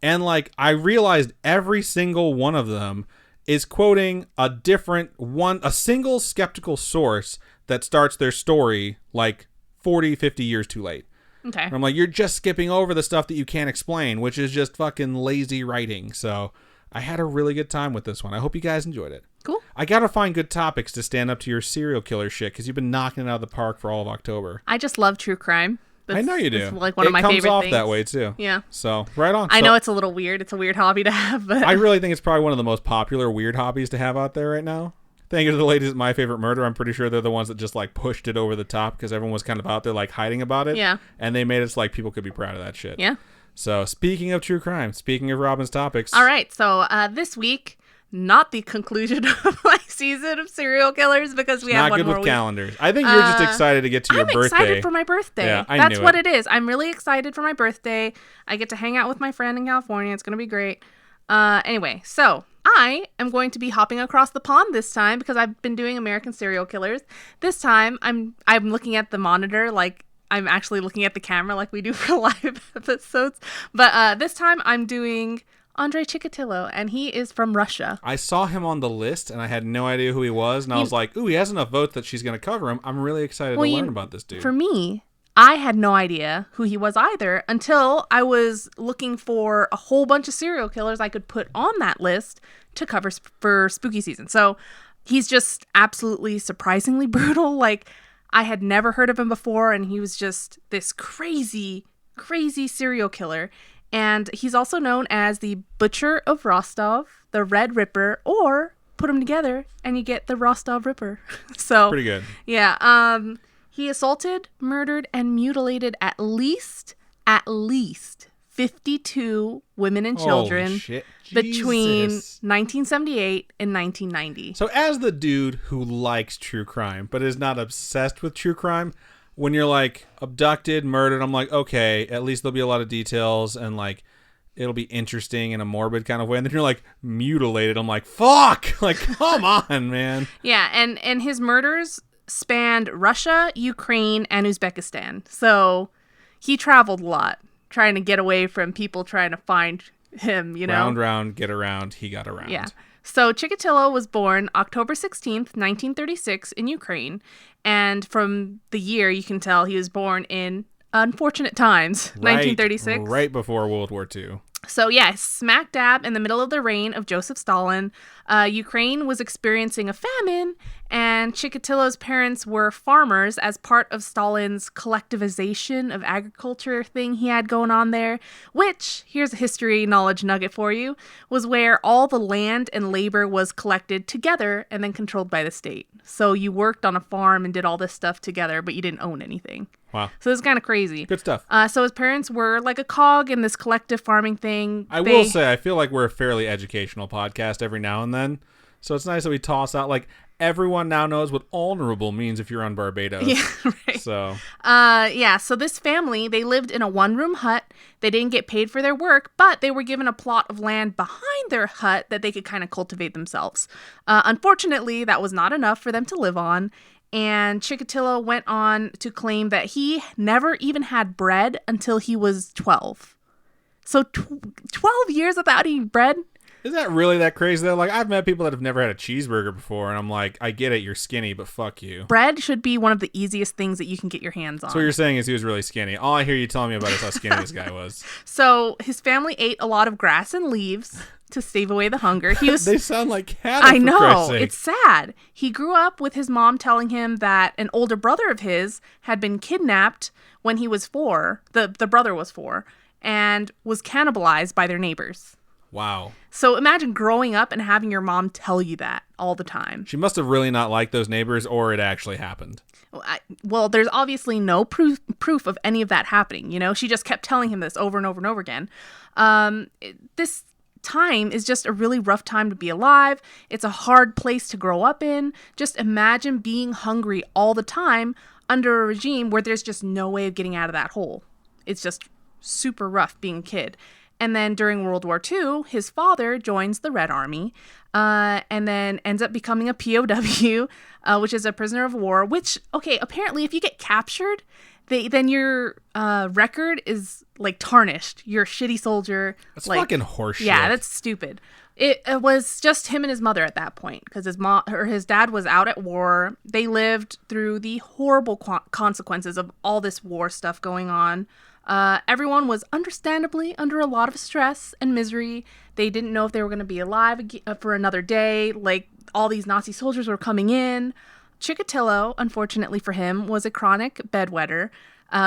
and like I realized every single one of them is quoting a single skeptical source that starts their story like 40, 50 years too late. Okay. And I'm like, you're just skipping over the stuff that you can't explain, which is just fucking lazy writing. So I had a really good time with this one. I hope you guys enjoyed it. Cool. I got to find good topics to stand up to your serial killer shit because you've been knocking it out of the park for all of October. I just love true crime. I know you do. It's like one of my favorite things. It comes off that way too. Yeah. So right on. I know it's a little weird. It's a weird hobby to have, but I really think it's probably one of the most popular weird hobbies to have out there right now. Thank you to the ladies at My Favorite Murder. I'm pretty sure they're the ones that just like pushed it over the top because everyone was kind of out there like hiding about it. Yeah. And they made it so like people could be proud of that shit. Yeah. So speaking of true crime, speaking of Robin's topics. All right. So this week, not the conclusion of my season of serial killers because we have one more week. Not good with calendars. I think you're just excited to get to your birthday. I'm excited for my birthday. Yeah, That's what it is. I'm really excited for my birthday. I get to hang out with my friend in California. It's going to be great. Anyway, so I am going to be hopping across the pond this time because I've been doing American serial killers. This time I'm looking at the monitor like I'm actually looking at the camera like we do for live episodes. But this time I'm doing Andrei Chikatilo, and he is from Russia. I saw him on the list, and I had no idea who he was, and I was like, ooh, he has enough votes that she's going to cover him. I'm really excited to learn about this dude. For me, I had no idea who he was either until I was looking for a whole bunch of serial killers I could put on that list to cover for spooky season. So he's just absolutely surprisingly brutal. Like, I had never heard of him before, and he was just this crazy, crazy serial killer. And he's also known as the Butcher of Rostov, the Red Ripper, or put them together and you get the Rostov Ripper. So pretty good. Yeah. He assaulted, murdered, and mutilated at least 52 women and children between 1978 and 1990. So as the dude who likes true crime but is not obsessed with true crime, when you're like abducted, murdered, I'm like, okay, at least there'll be a lot of details and like it'll be interesting in a morbid kind of way. And then you're like mutilated. I'm like, fuck! Like, come on, man. Yeah, and his murders spanned Russia, Ukraine, and Uzbekistan. So he traveled a lot, trying to get away from people trying to find him, you know? Round, get around, he got around. Yeah. So Chikatilo was born October 16th, 1936 in Ukraine. And from the year, you can tell he was born in unfortunate times, 1936. Right before World War II. So yeah, smack dab in the middle of the reign of Joseph Stalin, Ukraine was experiencing a famine, and Chikatilo's parents were farmers as part of Stalin's collectivization of agriculture thing he had going on there, which, here's a history knowledge nugget for you, was where all the land and labor was collected together and then controlled by the state. So you worked on a farm and did all this stuff together, but you didn't own anything. Wow. So it's kind of crazy. Good stuff. So his parents were like a cog in this collective farming thing. I will say, I feel like we're a fairly educational podcast every now and then. So it's nice that we toss out, like, everyone now knows what honorable means if you're on Barbados. Yeah, right. So. So this family, they lived in a one-room hut. They didn't get paid for their work, but they were given a plot of land behind their hut that they could kind of cultivate themselves. Unfortunately, that was not enough for them to live on. And Chikatilo went on to claim that he never even had bread until he was 12. So 12 years without eating bread? Is that really that crazy, though? Like, I've met people that have never had a cheeseburger before, and I'm like, I get it, you're skinny, but fuck you. Bread should be one of the easiest things that you can get your hands on. So what you're saying is he was really skinny. All I hear you telling me about is how skinny this guy was. So his family ate a lot of grass and leaves to stave away the hunger. He was. They sound like cattle. I know, for Christ's sake. it's sad. He grew up with his mom telling him that an older brother of his had been kidnapped when he was 4. The brother was 4 and was cannibalized by their neighbors. Wow. So imagine growing up and having your mom tell you that all the time. She must have really not liked those neighbors, or it actually happened. Well, there's obviously no proof of any of that happening. You know, she just kept telling him this over and over and over again. This time is just a really rough time to be alive. It's a hard place to grow up in. Just imagine being hungry all the time under a regime where there's just no way of getting out of that hole. It's just super rough being a kid. And then during World War II, his father joins the Red Army and then ends up becoming a POW, which is a prisoner of war, which, okay, apparently if you get captured, then your record is like tarnished. You're a shitty soldier. That's like, fucking horseshit. Yeah, that's stupid. It was just him and his mother at that point because his dad was out at war. They lived through the horrible consequences of all this war stuff going on. Everyone was understandably under a lot of stress and misery. They didn't know if they were going to be alive for another day. Like, all these Nazi soldiers were coming in. Chikatilo, unfortunately for him, was a chronic bedwetter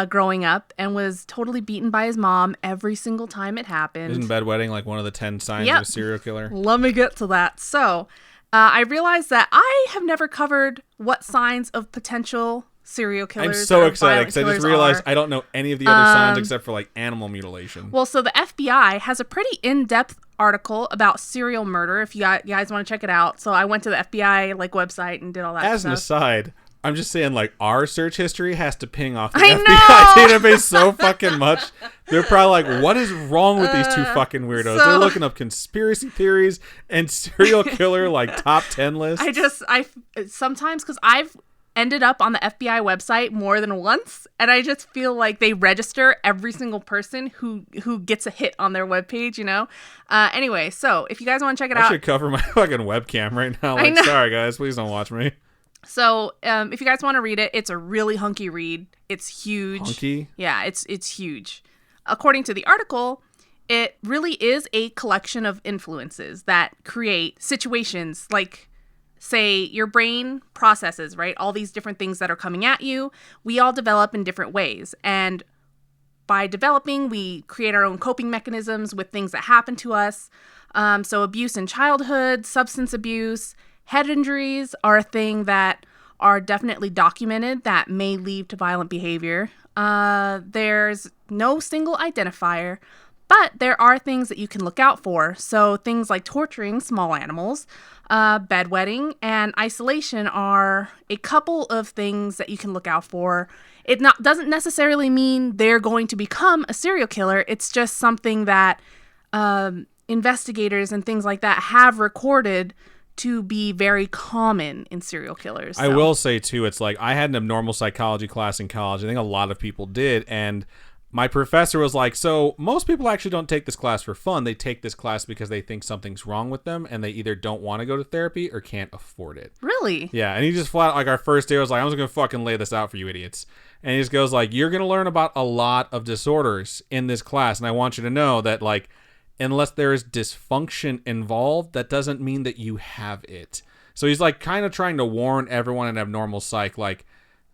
growing up and was totally beaten by his mom every single time it happened. Isn't bedwetting like one of the 10 signs of a serial killer? Let me get to that. So, I realized that I have never covered what signs of potential serial killers. I'm so excited because I just realized I don't know any of the other signs except for like animal mutilation. Well, so the FBI has a pretty in-depth article about serial murder if you guys want to check it out. So I went to the FBI like website and did all that As stuff. an aside, I'm just saying, like, our search history has to ping off the I FBI database so fucking much. They're probably like, what is wrong with these two fucking weirdos? They're looking up conspiracy theories and serial killer, like, top 10 lists. I sometimes, because I've ended up on the FBI website more than once, and I just feel like they register every single person who gets a hit on their webpage, you know? Anyway, so if you guys want to check it out. I should cover my fucking webcam right now. Like, sorry, guys, please don't watch me. So, if you guys want to read it, it's a really hunky read. It's huge. Hunky? Yeah, it's huge. According to the article, it really is a collection of influences that create situations like, say, your brain processes, right? All these different things that are coming at you. We all develop in different ways. And by developing, we create our own coping mechanisms with things that happen to us. So abuse in childhood, substance abuse, head injuries are a thing that are definitely documented that may lead to violent behavior. There's no single identifier, but there are things that you can look out for. So things like torturing small animals, bedwetting, and isolation are a couple of things that you can look out for. It doesn't necessarily mean they're going to become a serial killer. It's just something that investigators and things like that have recorded to be very common in serial killers. I will say, too, it's like I had an abnormal psychology class in college. I think a lot of people did. And my professor was like, so most people actually don't take this class for fun. They take this class because they think something's wrong with them and they either don't want to go to therapy or can't afford it. Really? Yeah. And he just flat, like our first day was like, I'm just going to fucking lay this out for you idiots. And he just goes like, you're going to learn about a lot of disorders in this class. And I want you to know that like, unless there is dysfunction involved, that doesn't mean that you have it. So he's like kind of trying to warn everyone in abnormal psych, like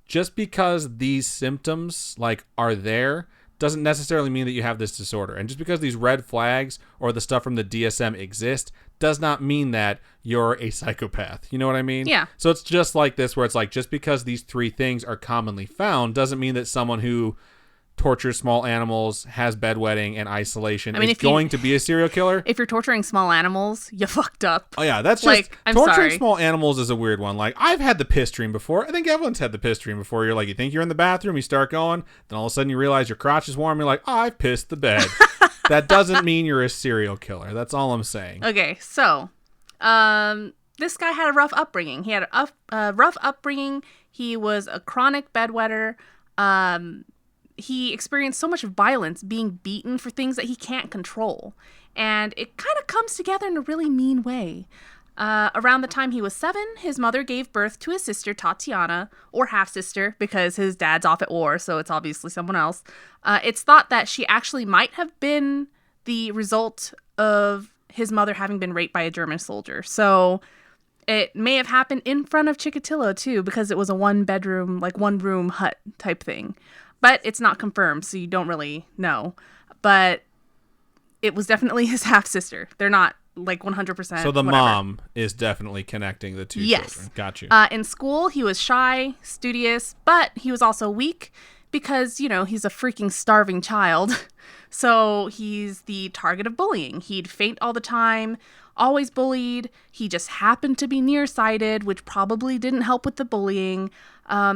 just because these symptoms like are there doesn't necessarily mean that you have this disorder. And just because these red flags or the stuff from the DSM exist does not mean that you're a psychopath. You know what I mean? Yeah. So it's just like this where it's like just because these three things are commonly found doesn't mean that someone who tortures small animals, has bedwetting and isolation is going to be a serial killer. If you're torturing small animals, you fucked up. Oh yeah, that's like, just I'm torturing sorry. Small animals is a weird one. Like I've had the piss dream before. I think everyone's had the piss dream before. You're like, you think you're in the bathroom, you start going, then all of a sudden you realize your crotch is warm. You're like, oh, I've pissed the bed. That doesn't mean you're a serial killer. That's all I'm saying. Okay, so this guy had a rough upbringing. He had a rough upbringing. He was a chronic bedwetter. He experienced so much violence, being beaten for things that he can't control. And it kind of comes together in a really mean way. Around the time he was 7, his mother gave birth to his sister, Tatiana, or half-sister, because his dad's off at war, so it's obviously someone else. It's thought that she actually might have been the result of his mother having been raped by a German soldier. So it may have happened in front of Chikatilo, too, because it was a one-room hut type thing. But it's not confirmed, so you don't really know. But it was definitely his half-sister. They're not, like, 100%. So the whatever. mom is definitely connecting the two children. Got you. In school, he was shy, studious, but he was also weak because, you know, he's a freaking starving child. So he's the target of bullying. He'd faint all the time, always bullied. He just happened to be nearsighted, which probably didn't help with the bullying.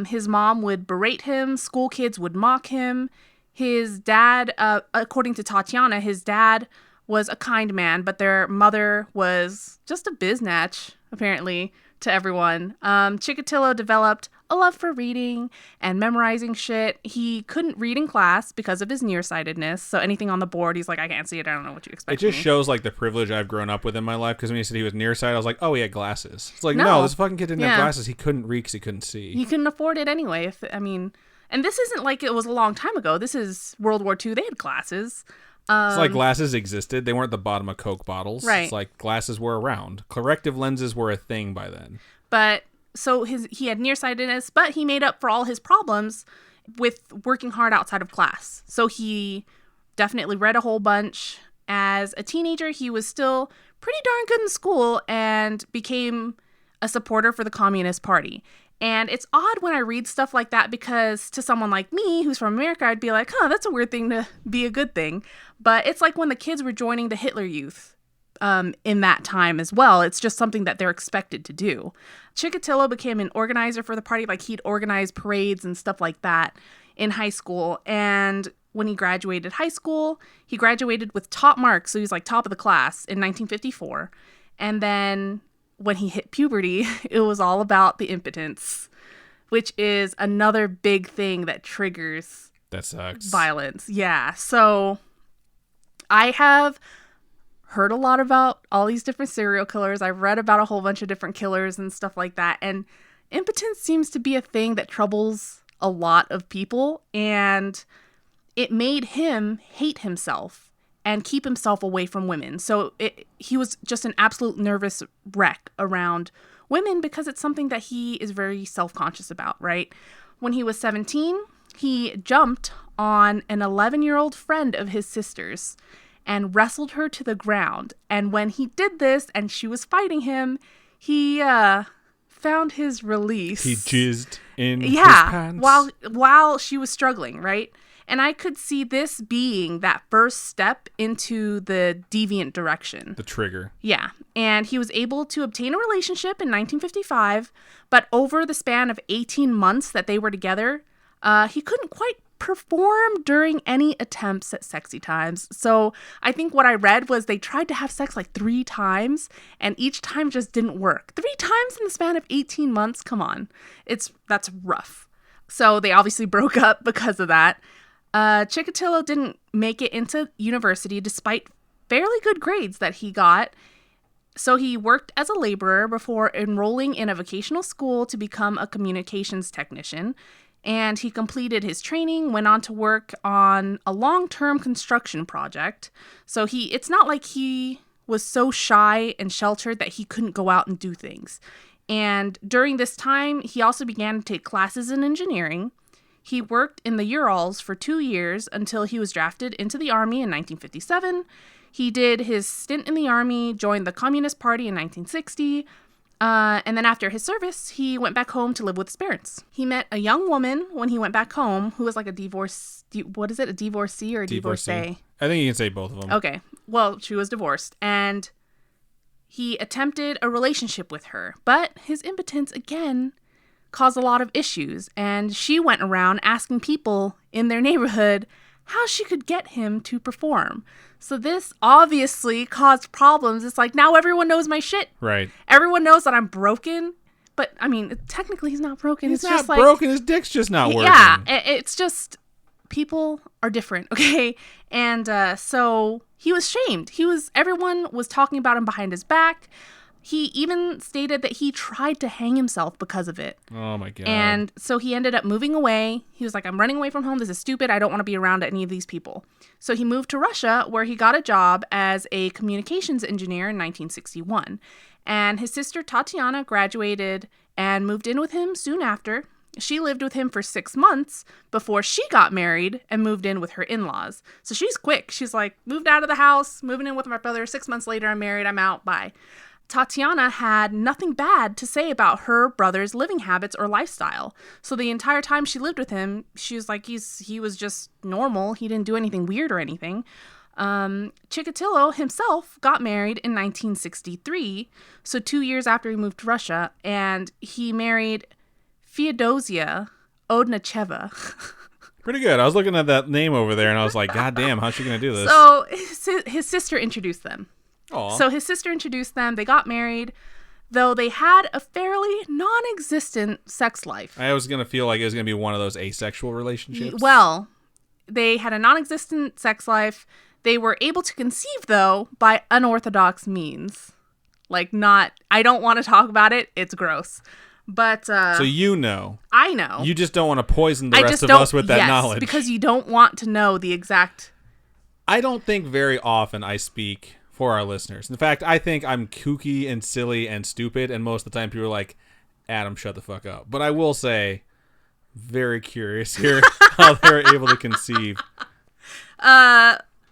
His mom would berate him. School kids would mock him. His dad, according to Tatiana, his dad was a kind man, but their mother was just a biznatch, apparently, to everyone. Chikatilo developed a love for reading and memorizing shit. He couldn't read in class because of his nearsightedness. So anything on the board, he's like, I can't see it. I don't know what you expect. It just shows like the privilege I've grown up with in my life. Because when he said he was nearsighted, I was like, oh, he had glasses. It's like, no, this fucking kid didn't have glasses. He couldn't read because he couldn't see. He couldn't afford it anyway. And this isn't like it was a long time ago. This is World War II. They had glasses. It's like glasses existed. They weren't the bottom of Coke bottles. Right. It's like glasses were around. Corrective lenses were a thing by then. But so he had nearsightedness, but he made up for all his problems with working hard outside of class. So he definitely read a whole bunch. As a teenager, he was still pretty darn good in school and became a supporter for the Communist Party. And it's odd when I read stuff like that because to someone like me who's from America, I'd be like, that's a weird thing to be a good thing. But it's like when the kids were joining the Hitler Youth in that time as well. It's just something that they're expected to do. Chikatilo became an organizer for the party. Like he'd organize parades and stuff like that in high school. And when he graduated high school, he graduated with top marks. So he was like top of the class in 1954. And then when he hit puberty, it was all about the impotence, which is another big thing that triggers that sucks. Violence. Yeah. So I have heard a lot about all these different serial killers. I've read about a whole bunch of different killers and stuff like that. And impotence seems to be a thing that troubles a lot of people. And it made him hate himself and keep himself away from women. So he was just an absolute nervous wreck around women because it's something that he is very self-conscious about, right? When he was 17, he jumped on an 11-year-old friend of his sister's and wrestled her to the ground. And when he did this and she was fighting him, he found his release. He jizzed in his pants. While she was struggling, right? And I could see this being that first step into the deviant direction. The trigger. Yeah. And he was able to obtain a relationship in 1955, but over the span of 18 months that they were together, he couldn't quite perform during any attempts at sexy times. So I think what I read was they tried to have sex like 3 times and each time just didn't work. 3 times in the span of 18 months? Come on. That's rough. So they obviously broke up because of that. Chikatilo didn't make it into university despite fairly good grades that he got. So he worked as a laborer before enrolling in a vocational school to become a communications technician. And he completed his training, went on to work on a long-term construction project. So it's not like he was so shy and sheltered that he couldn't go out and do things. And during this time, he also began to take classes in engineering. He worked in the Urals for 2 years until he was drafted into the army in 1957. He did his stint in the army, joined the Communist Party in 1960, and then after his service, he went back home to live with his parents. He met a young woman when he went back home who was like a divorcee or a divorcee? I think you can say both of them. Okay. Well, she was divorced, and he attempted a relationship with her, but his impotence again caused a lot of issues, and she went around asking people in their neighborhood how she could get him to perform. So this obviously caused problems. It's like, now everyone knows my shit. Right. Everyone knows that I'm broken. But, I mean, technically he's not broken. He's it's not just like, broken. His dick's just not working. Yeah, it's just people are different, okay? And so he was shamed. Everyone was talking about him behind his back. He even stated that he tried to hang himself because of it. Oh, my God. And so he ended up moving away. He was like, I'm running away from home. This is stupid. I don't want to be around any of these people. So he moved to Russia, where he got a job as a communications engineer in 1961. And his sister Tatiana graduated and moved in with him soon after. She lived with him for 6 months before she got married and moved in with her in-laws. So she's quick. She's like, moved out of the house, moving in with my brother. 6 months later, I'm married. I'm out. Bye. Tatiana had nothing bad to say about her brother's living habits or lifestyle. So the entire time she lived with him, she was like, he was just normal. He didn't do anything weird or anything. Chikatilo himself got married in 1963, so 2 years after he moved to Russia, and he married Feodosia Odnacheva. Pretty good. I was looking at that name over there, and I was like, God damn, how's she going to do this? So his sister introduced them. Aww. So his sister introduced them. They got married, though they had a fairly non-existent sex life. I was going to feel like it was going to be one of those asexual relationships. Well, they had a non-existent sex life. They were able to conceive, though, by unorthodox means. Like, I don't want to talk about it. It's gross. But, so you know. I know. You just don't want to poison the rest of us with that knowledge. Because you don't want to know the exact... I don't think very often I speak for our listeners. In fact, I think I'm kooky and silly and stupid, and most of the time people are like, Adam, shut the fuck up. But I will say, very curious here how they're able to conceive.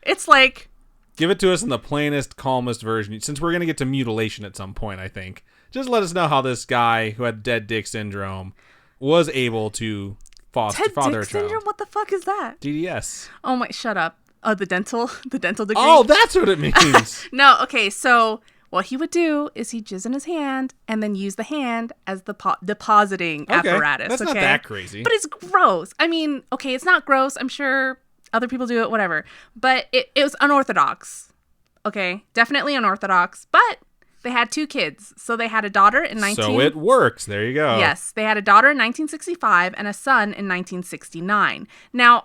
It's like... Give it to us in the plainest, calmest version. Since we're going to get to mutilation at some point, I think. Just let us know how this guy who had dead dick syndrome was able to father a child. Dead dick syndrome? What the fuck is that? DDS. Oh my, shut up. The dental degree? Oh, that's what it means. No, okay, so what he would do is he'd jizz in his hand and then use the hand as the depositing apparatus. That's not that crazy. But it's gross. I mean, okay, it's not gross. I'm sure other people do it, whatever. But it was unorthodox. Okay, definitely unorthodox. But they had 2 kids. So they had a daughter in So it works. There you go. Yes, they had a daughter in 1965 and a son in 1969. Now,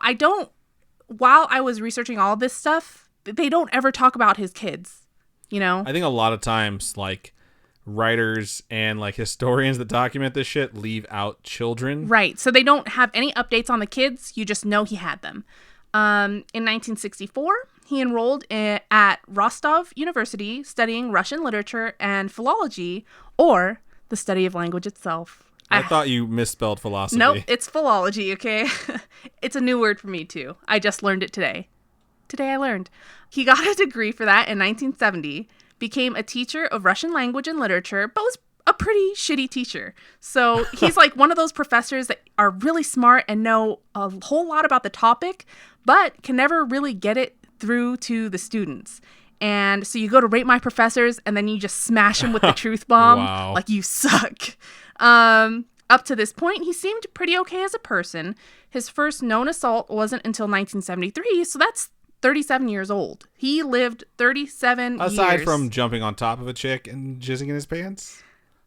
while I was researching all this stuff, they don't ever talk about his kids, you know? I think a lot of times, like, writers and, like, historians that document this shit leave out children. Right. So they don't have any updates on the kids. You just know he had them. In 1964, he enrolled at Rostov University studying Russian literature and philology, or the study of language itself. I thought you misspelled philosophy. Nope, it's philology, okay? It's a new word for me, too. I just learned it today. Today I learned. He got a degree for that in 1970, became a teacher of Russian language and literature, but was a pretty shitty teacher. So he's like one of those professors that are really smart and know a whole lot about the topic, but can never really get it through to the students. And so you go to rate my professors, and then you just smash them with the truth bomb. Wow. Like, you suck. Up to this point, he seemed pretty okay as a person. His first known assault wasn't until 1973, so that's 37 years old. He lived 37 years. Aside from jumping on top of a chick and jizzing in his pants?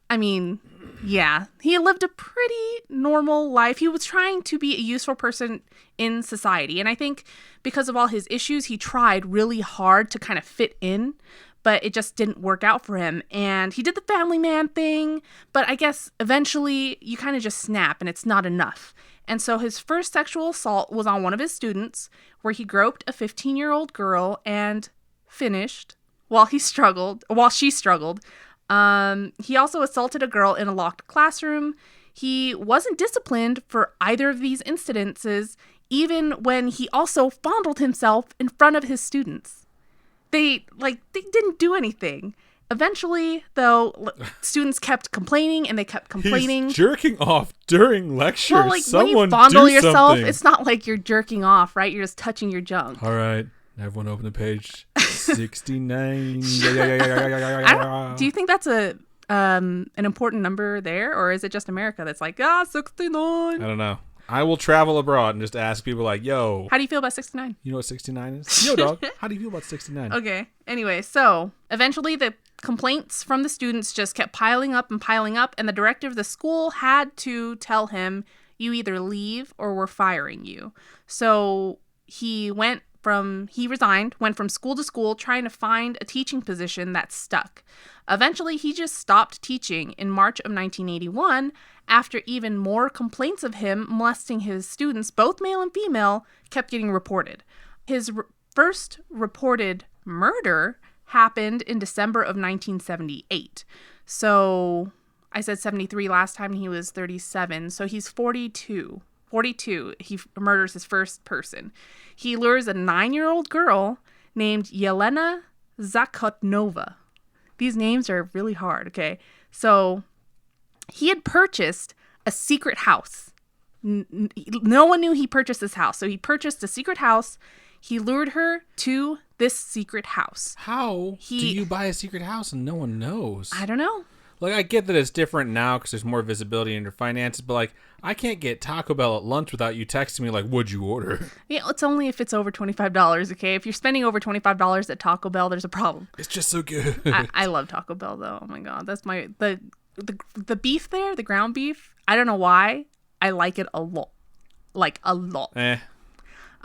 I mean, yeah. He lived a pretty normal life. He was trying to be a useful person in society. And I think because of all his issues, he tried really hard to kind of fit in, but it just didn't work out for him. And he did the family man thing, but I guess eventually you kind of just snap and it's not enough. And so his first sexual assault was on one of his students, where he groped a 15-year-old girl and finished while she struggled. He also assaulted a girl in a locked classroom. He wasn't disciplined for either of these incidences, even when he also fondled himself in front of his students. They didn't do anything. Eventually, though, students kept complaining and they kept complaining. He's jerking off during lectures. Well, like, when you fondle yourself, it's not like you're jerking off, right? You're just touching your junk. All right. Everyone open the page 69. Do you think that's an important number there, or is it just America that's like, 69? I don't know. I will travel abroad and just ask people like, yo. How do you feel about 69? You know what 69 is? Yo, dog. How do you feel about 69? Okay. Anyway, so eventually the complaints from the students just kept piling up, and the director of the school had to tell him, you either leave or we're firing you. So he resigned, went from school to school trying to find a teaching position that stuck. Eventually, he just stopped teaching in March of 1981 after even more complaints of him molesting his students, both male and female, kept getting reported. His first reported murder happened in December of 1978. So I said 73 last time, he was 37. So he's 42. 42, he murders his first person. He lures a 9-year-old girl named Yelena Zakotnova. These names are really hard, okay? So he had purchased a secret house. No one knew he purchased this house. So he purchased a secret house. He lured her to this secret house. How do you buy a secret house and no one knows? I don't know. Like, I get that it's different now because there's more visibility in your finances, but, like, I can't get Taco Bell at lunch without you texting me, like, what'd you order? Yeah, it's only if it's over $25, okay? If you're spending over $25 at Taco Bell, there's a problem. It's just so good. I love Taco Bell, though. Oh, my God. That's the beef there, the ground beef. I don't know why. I like it a lot. Like, a lot.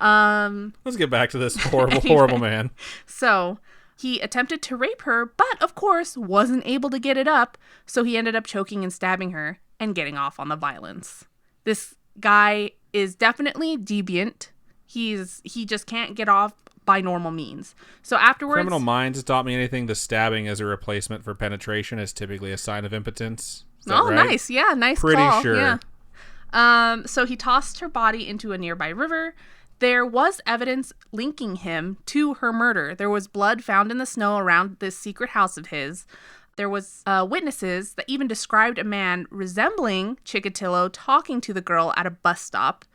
Let's get back to this horrible man. So he attempted to rape her, but of course wasn't able to get it up, so he ended up choking and stabbing her and getting off on the violence. This guy is definitely deviant. He just can't get off by normal means. So afterwards, Criminal Minds has taught me anything. The stabbing as a replacement for penetration is typically a sign of impotence. Is that right? Nice. Yeah, nice Pretty call. sure. Yeah. So he tossed her body into a nearby river. There was evidence linking him to her murder. There was blood found in the snow around this secret house of his. There was witnesses that even described a man resembling Chikatilo talking to the girl at a bus stop.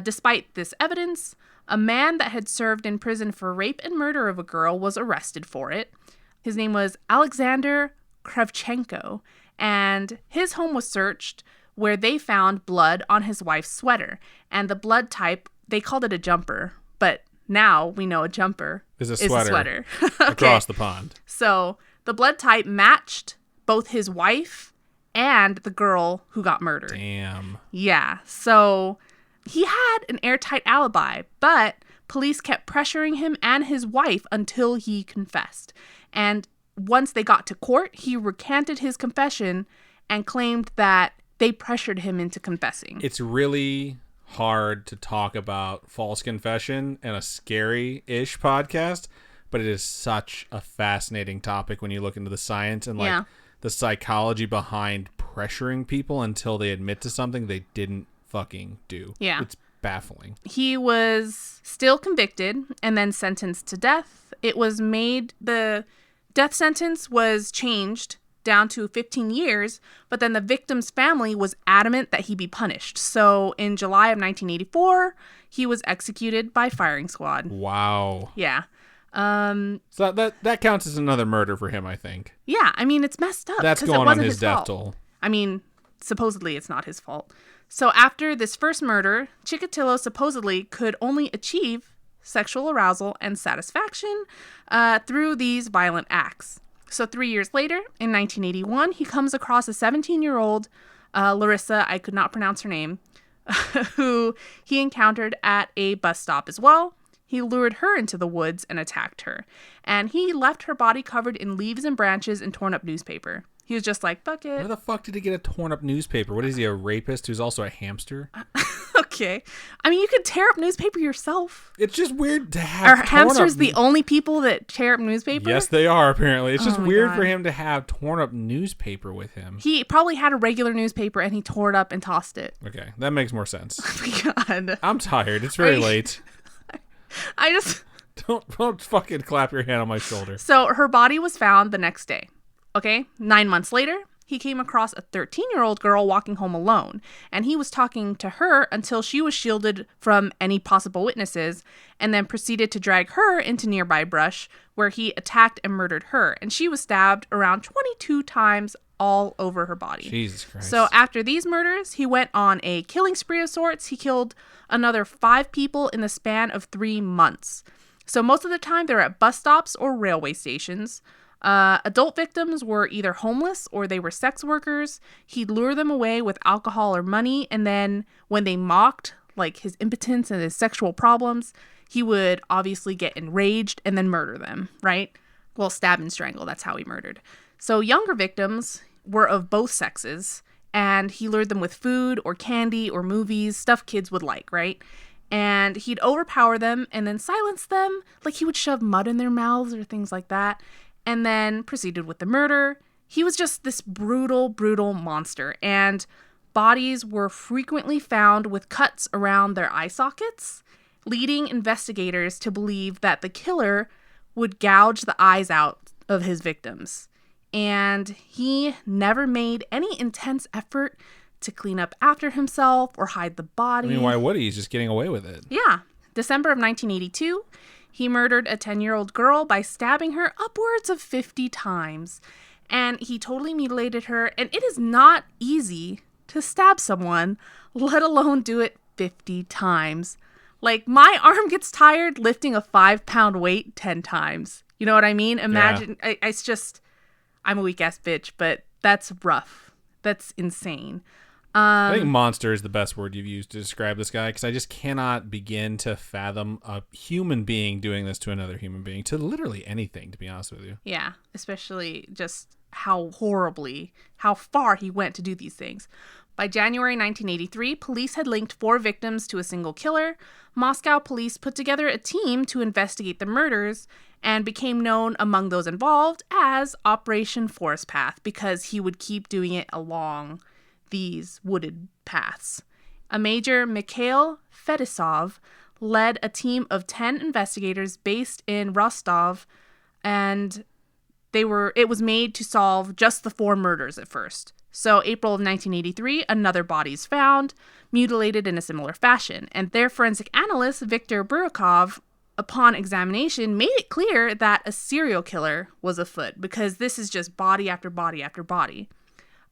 Despite this evidence, a man that had served in prison for rape and murder of a girl was arrested for it. His name was Alexander Kravchenko, and his home was searched, where they found blood on his wife's sweater. And the blood type, they called it a jumper, but now we know a jumper is a sweater. Okay. Across the pond. So the blood type matched both his wife and the girl who got murdered. Damn. Yeah. So he had an airtight alibi, but police kept pressuring him and his wife until he confessed. And once they got to court, he recanted his confession and claimed that they pressured him into confessing. It's really hard to talk about false confession in a scary-ish podcast, but it is such a fascinating topic when you look into the science and the psychology behind pressuring people until they admit to something they didn't fucking do. Yeah. It's baffling. He was still convicted and then sentenced to death. The death sentence was changed down to 15 years, but then the victim's family was adamant that he be punished. So in July of 1984, he was executed by firing squad. Wow. Yeah. So that counts as another murder for him, I think. Yeah, I mean, it's messed up. That's going on his death toll. I mean, supposedly it's not his fault. So after this first murder, Chikatilo supposedly could only achieve sexual arousal and satisfaction through these violent acts. So 3 years later, in 1981, he comes across a 17-year-old Larissa, I could not pronounce her name, who he encountered at a bus stop as well. He lured her into the woods and attacked her. And he left her body covered in leaves and branches and torn up newspaper. He was just like, fuck it. Where the fuck did he get a torn up newspaper? What is he, a rapist who's also a hamster? Okay. I mean, you could tear up newspaper yourself. It's just weird to have Are hamsters the only people that tear up newspaper? Yes, they are, apparently. It's just weird for him to have torn up newspaper with him. He probably had a regular newspaper and he tore it up and tossed it. Okay, that makes more sense. Oh my God. I'm tired. It's very late. I just... Don't fucking clap your hand on my shoulder. So her body was found the next day. Okay, 9 months later, he came across a 13-year-old girl walking home alone, and he was talking to her until she was shielded from any possible witnesses, and then proceeded to drag her into nearby brush, where he attacked and murdered her, and she was stabbed around 22 times all over her body. Jesus Christ. So after these murders, he went on a killing spree of sorts. He killed another 5 people in the span of 3 months. So most of the time, they're at bus stops or railway stations. Adult victims were either homeless or they were sex workers. He'd lure them away with alcohol or money, and then when they mocked like his impotence and his sexual problems, he would obviously get enraged and then murder them, right? Well, stab and strangle, that's how he murdered. So younger victims were of both sexes, and he lured them with food or candy or movies, stuff kids would like, right? And he'd overpower them and then silence them, like he would shove mud in their mouths or things like that, and then proceeded with the murder. He was just this brutal, brutal monster, and bodies were frequently found with cuts around their eye sockets, leading investigators to believe that the killer would gouge the eyes out of his victims. And he never made any intense effort to clean up after himself or hide the body. I mean, why would he? He's just getting away with it. Yeah. December of 1982, he murdered a 10-year-old girl by stabbing her upwards of 50 times. And he totally mutilated her. And it is not easy to stab someone, let alone do it 50 times. Like, my arm gets tired lifting a 5-pound weight 10 times. You know what I mean? Imagine, yeah. It's just, I'm a weak-ass bitch, but that's rough. That's insane. I think monster is the best word you've used to describe this guy, because I just cannot begin to fathom a human being doing this to another human being, to literally anything, to be honest with you. Yeah, especially just how far he went to do these things. By January 1983, police had linked 4 victims to a single killer. Moscow police put together a team to investigate the murders and became known among those involved as Operation Forest Path, because he would keep doing it along these wooded paths. A Major Mikhail Fedosov led a team of 10 investigators based in Rostov, and it was made to solve just the 4 murders at first. So April of 1983, another body is found, mutilated in a similar fashion, and their forensic analyst, Viktor Burakov, upon examination, made it clear that a serial killer was afoot, because this is just body after body after body.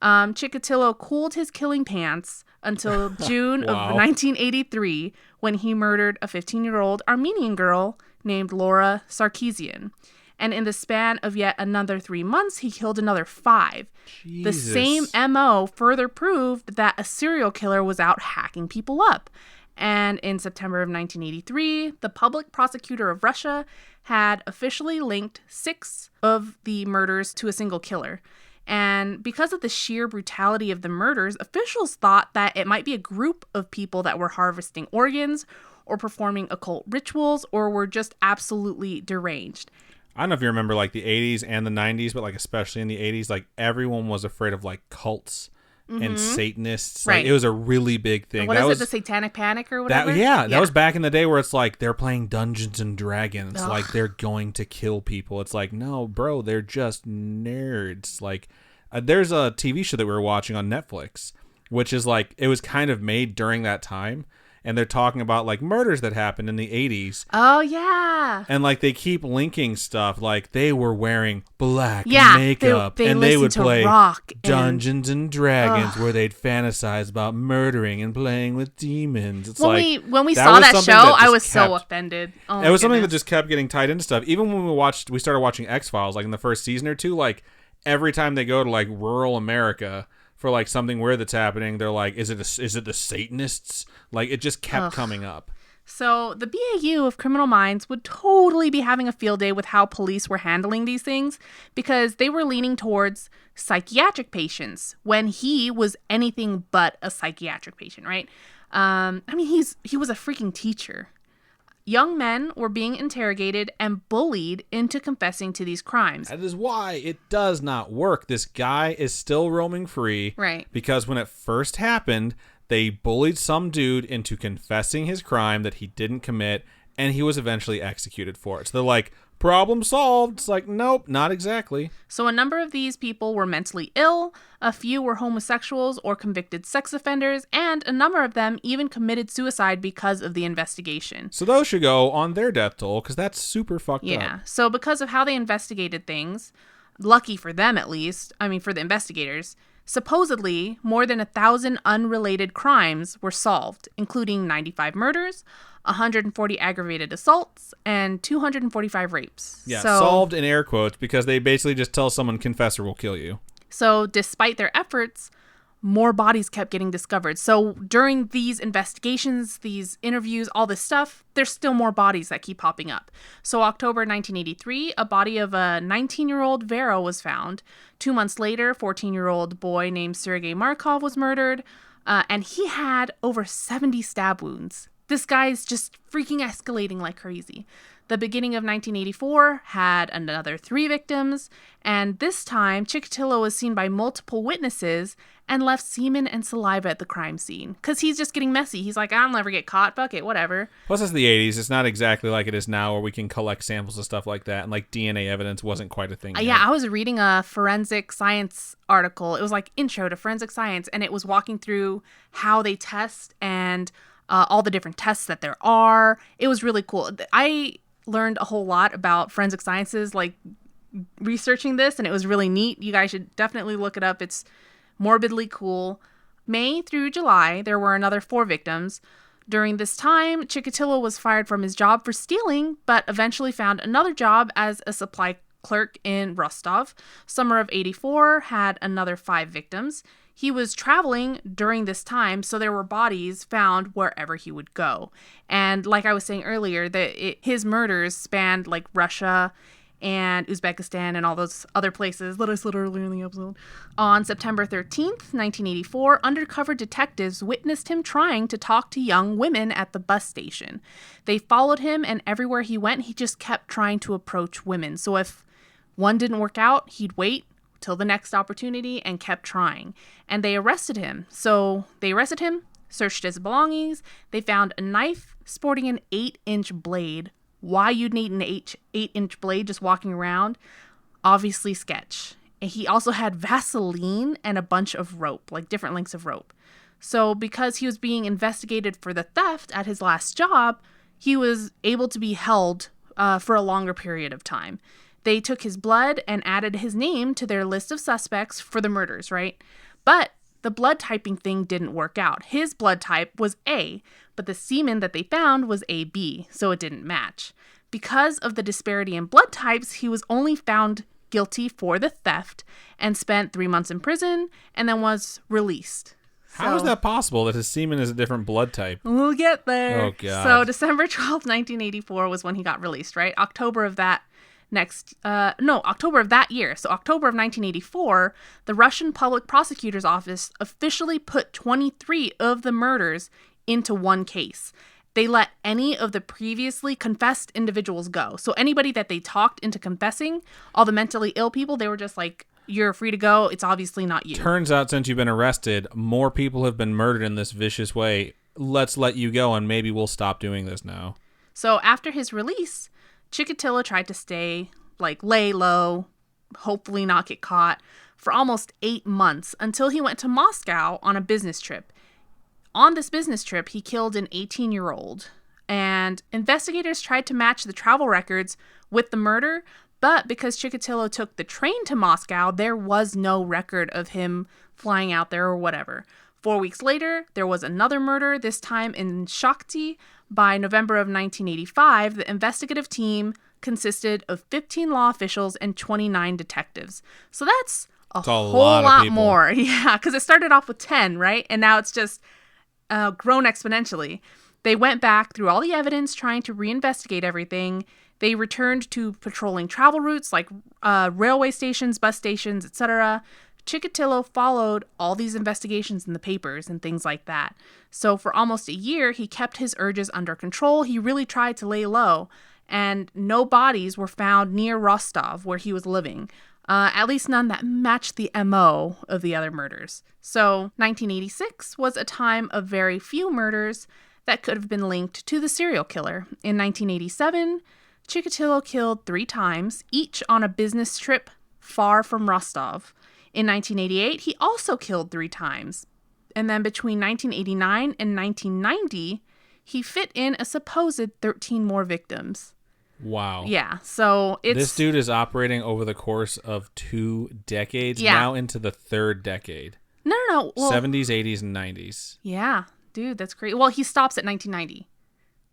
Chikatilo cooled his killing pants until June of 1983, when he murdered a 15-year-old Armenian girl named Laura Sarkeesian. And in the span of yet another 3 months, he killed another 5. Jesus. The same MO further proved that a serial killer was out hacking people up. And in September of 1983, the public prosecutor of Russia had officially linked 6 of the murders to a single killer. And because of the sheer brutality of the murders, officials thought that it might be a group of people that were harvesting organs or performing occult rituals or were just absolutely deranged. I don't know if you remember like the 80s and the 90s, but like especially in the 80s, like everyone was afraid of like cults and Satanists. Right. Like, it was a really big thing. What is it, the Satanic Panic or whatever? That was back in the day where it's like they're playing Dungeons and Dragons. Ugh. Like they're going to kill people. It's like, no, bro, they're just nerds. Like there's a TV show that we were watching on Netflix, which is like, it was kind of made during that time. and they're talking about like murders that happened in the 80s. Oh, yeah. And like they keep linking stuff like they were wearing black Yeah, makeup they and they would listened to play rock and- Dungeons and Dragons where they'd fantasize about murdering and playing with demons. It's when like we that saw was that something show, that I just was so kept- offended. Oh, It was something that goodness. just kept getting tied into stuff. Even when we started watching X-Files, like in the first season or two, like every time they go to like rural America for like something weird that's happening, they're like, is it the Satanists? Like it just kept coming up. So the BAU of Criminal Minds would totally be having a field day with how police were handling these things because they were leaning towards psychiatric patients when he was anything but a psychiatric patient, right? I mean, he was a freaking teacher. Young men were being interrogated and bullied into confessing to these crimes. That is why it does not work. This guy is still roaming free. Right. Because when it first happened, they bullied some dude into confessing his crime that he didn't commit, and he was eventually executed for it. So they're like, problem solved. It's like, nope, not exactly. So a number of these people were mentally ill, a few were homosexuals or convicted sex offenders, and a number of them even committed suicide because of the investigation. So those should go on their death toll, because that's super fucked up. Yeah, so because of how they investigated things, lucky for them at least, I mean for the investigators, supposedly more than 1,000 unrelated crimes were solved, including 95 murders, 140 aggravated assaults, and 245 rapes. Yeah, So, solved in air quotes, because they basically just tell someone confess or we'll kill you. So despite their efforts, more bodies kept getting discovered. So during these investigations, these interviews, all this stuff, there's still more bodies that keep popping up. So October 1983, a body of a 19-year-old Vera was found. 2 months later, 14-year-old boy named Sergei Markov was murdered, and he had over 70 stab wounds. This guy's just freaking escalating like crazy. The beginning of 1984 had another 3 victims, and this time Chikatilo was seen by multiple witnesses and left semen and saliva at the crime scene. Because he's just getting messy. He's like, I'll never get caught, fuck it, whatever. Plus, it's the 80s. It's not exactly like it is now where we can collect samples and stuff like that, and like DNA evidence wasn't quite a thing yet. Yeah, I was reading a forensic science article. It was like intro to forensic science, and it was walking through how they test and all the different tests that there are. It was really cool. I learned a whole lot about forensic sciences, like researching this, and it was really neat. You guys should definitely look it up. It's morbidly cool. May through July, there were another 4 victims. During this time, Chikatilo was fired from his job for stealing, but eventually found another job as a supply clerk in Rostov. Summer of 84 had another 5 victims. He was traveling during this time, so there were bodies found wherever he would go. And like I was saying earlier, his murders spanned like Russia and Uzbekistan and all those other places that I said earlier in the episode. On September 13th, 1984, undercover detectives witnessed him trying to talk to young women at the bus station. They followed him, and everywhere he went, he just kept trying to approach women. So if one didn't work out, he'd wait till the next opportunity and kept trying. And they arrested him. So they arrested him, searched his belongings. They found a knife sporting an 8-inch blade. Why you'd need an 8-inch blade just walking around? Obviously sketch. And he also had Vaseline and a bunch of rope, like different lengths of rope. So because he was being investigated for the theft at his last job, he was able to be held for a longer period of time. They took his blood and added his name to their list of suspects for the murders, right? But the blood typing thing didn't work out. His blood type was A, but the semen that they found was AB, so it didn't match. Because of the disparity in blood types, he was only found guilty for the theft and spent 3 months in prison and then was released. How is that possible that his semen is a different blood type? We'll get there. Oh, God. So December 12th, 1984 was when he got released, right? October of that year. So October of 1984, the Russian Public Prosecutor's Office officially put 23 of the murders into one case. They let any of the previously confessed individuals go. So anybody that they talked into confessing, all the mentally ill people, they were just like, you're free to go. It's obviously not you. Turns out since you've been arrested, more people have been murdered in this vicious way. Let's let you go and maybe we'll stop doing this now. So after his release, Chikatilo tried to lay low, hopefully not get caught, for almost 8 months until he went to Moscow on a business trip. on this business trip, he killed an 18-year-old. And investigators tried to match the travel records with the murder, but because Chikatilo took the train to Moscow, there was no record of him flying out there or whatever. 4 weeks later, there was another murder, this time in Shakhty. By November of 1985, the investigative team consisted of 15 law officials and 29 detectives. So that's a whole lot more. Yeah, because it started off with 10, right? And now it's just grown exponentially. They went back through all the evidence, trying to reinvestigate everything. They returned to patrolling travel routes like railway stations, bus stations, etc. Chikatilo followed all these investigations in the papers and things like that. So for almost a year, he kept his urges under control. He really tried to lay low, and no bodies were found near Rostov where he was living. At least none that matched the MO of the other murders. So 1986 was a time of very few murders that could have been linked to the serial killer. In 1987, Chikatilo killed 3 times, each on a business trip far from Rostov. In 1988, he also killed 3 times. And then between 1989 and 1990, he fit in a supposed 13 more victims. Wow. Yeah, so it's... This dude is operating over the course of 2 decades, now into the 3rd decade. No. Well, 70s, 80s, and 90s. Yeah, dude, that's great. Well, he stops at 1990.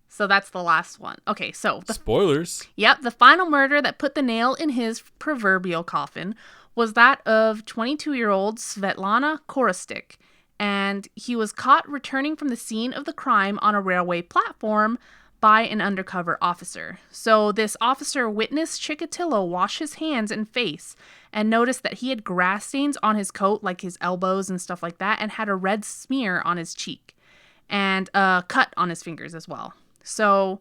So that's the last one. Okay, so... Spoilers. Yep, the final murder that put the nail in his proverbial coffin was that of 22-year-old Svetlana Korostik, and he was caught returning from the scene of the crime on a railway platform by an undercover officer. So this officer witnessed Chikatilo wash his hands and face and noticed that he had grass stains on his coat, like his elbows and stuff like that, and had a red smear on his cheek and a cut on his fingers as well. So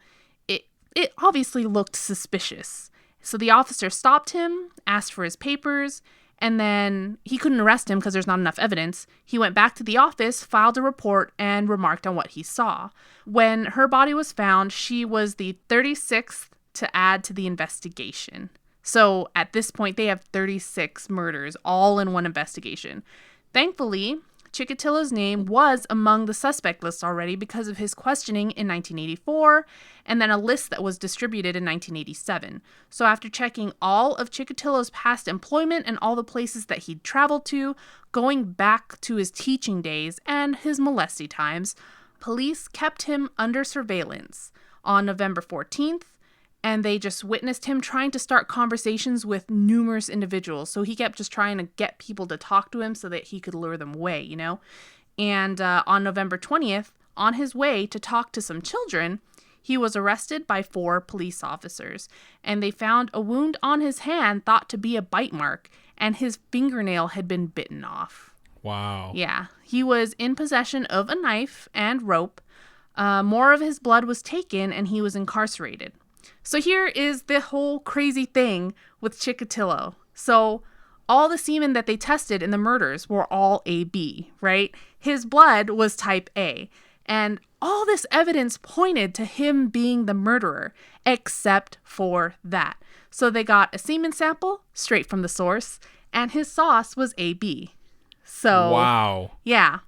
it obviously looked suspicious. So the officer stopped him, asked for his papers, and then he couldn't arrest him because there's not enough evidence. He went back to the office, filed a report, and remarked on what he saw. When her body was found, she was the 36th to add to the investigation. So at this point, they have 36 murders all in one investigation. Thankfully, Chikatilo's name was among the suspect list already because of his questioning in 1984, and then a list that was distributed in 1987. So after checking all of Chikatilo's past employment and all the places that he'd traveled to, going back to his teaching days and his molesty times, police kept him under surveillance on November 14th, and they just witnessed him trying to start conversations with numerous individuals. So he kept just trying to get people to talk to him so that he could lure them away, you know? And on November 20th, on his way to talk to some children, he was arrested by 4 police officers. And they found a wound on his hand thought to be a bite mark, and his fingernail had been bitten off. Wow. Yeah. He was in possession of a knife and rope. More of his blood was taken, and he was incarcerated. So here is the whole crazy thing with Chikatilo. So all the semen that they tested in the murders were all AB, right? His blood was type A. And all this evidence pointed to him being the murderer, except for that. So they got a semen sample straight from the source, and his sauce was AB. So, wow. Yeah.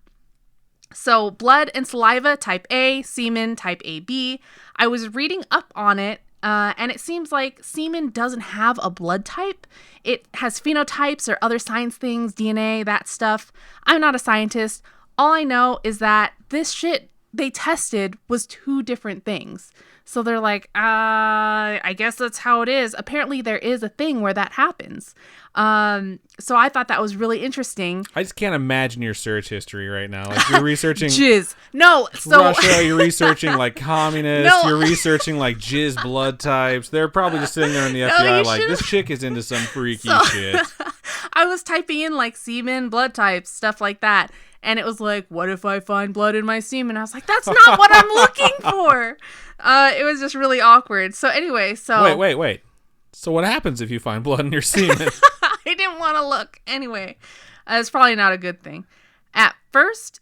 So blood and saliva type A, semen type AB. I was reading up on it. And it seems like semen doesn't have a blood type. It has phenotypes or other science things, DNA, that stuff. I'm not a scientist. All I know is that this shit they tested was 2 different things. So they're like, I guess that's how it is. Apparently there is a thing where that happens. So I thought that was really interesting. I just can't imagine your search history right now. Like you're researching jizz. No, so Russia, you're researching like communists, you're researching like jizz blood types. They're probably just sitting there in the FBI like, this chick is into some freaky shit. I was typing in like semen, blood types, stuff like that. And it was like, what if I find blood in my semen? I was like, that's not what I'm looking for. It was just really awkward. So anyway, Wait. So what happens if you find blood in your semen? I didn't want to look. Anyway, it's probably not a good thing. At first,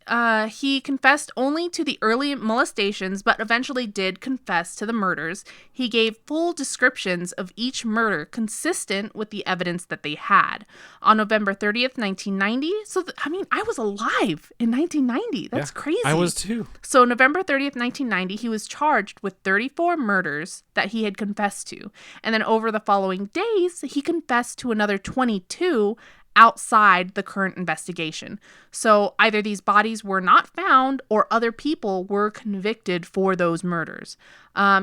he confessed only to the early molestations, but eventually did confess to the murders. He gave full descriptions of each murder consistent with the evidence that they had. On November 30th, 1990, I was alive in 1990. That's crazy. I was too. So November 30th, 1990, he was charged with 34 murders that he had confessed to. And then over the following days, he confessed to another 22 outside the current investigation. So either these bodies were not found or other people were convicted for those murders.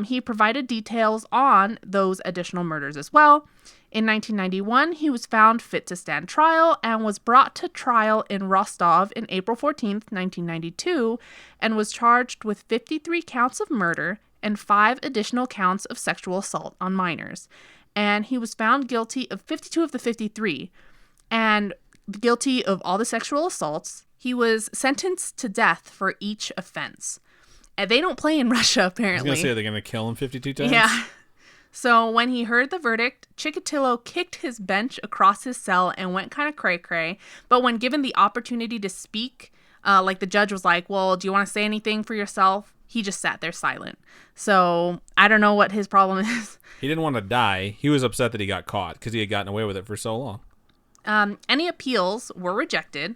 He provided details on those additional murders as well. In 1991, he was found fit to stand trial and was brought to trial in Rostov in April 14th, 1992, and was charged with 53 counts of murder and 5 additional counts of sexual assault on minors. And he was found guilty of 52 of the 53, and guilty of all the sexual assaults. He was sentenced to death for each offense. And they don't play in Russia, apparently. I was going to say, they're going to kill him 52 times? Yeah. So when he heard the verdict, Chikatilo kicked his bench across his cell and went kind of cray-cray. But when given the opportunity to speak, the judge was like, well, do you want to say anything for yourself? He just sat there silent. So I don't know what his problem is. He didn't want to die. He was upset that he got caught because he had gotten away with it for so long. Any appeals were rejected.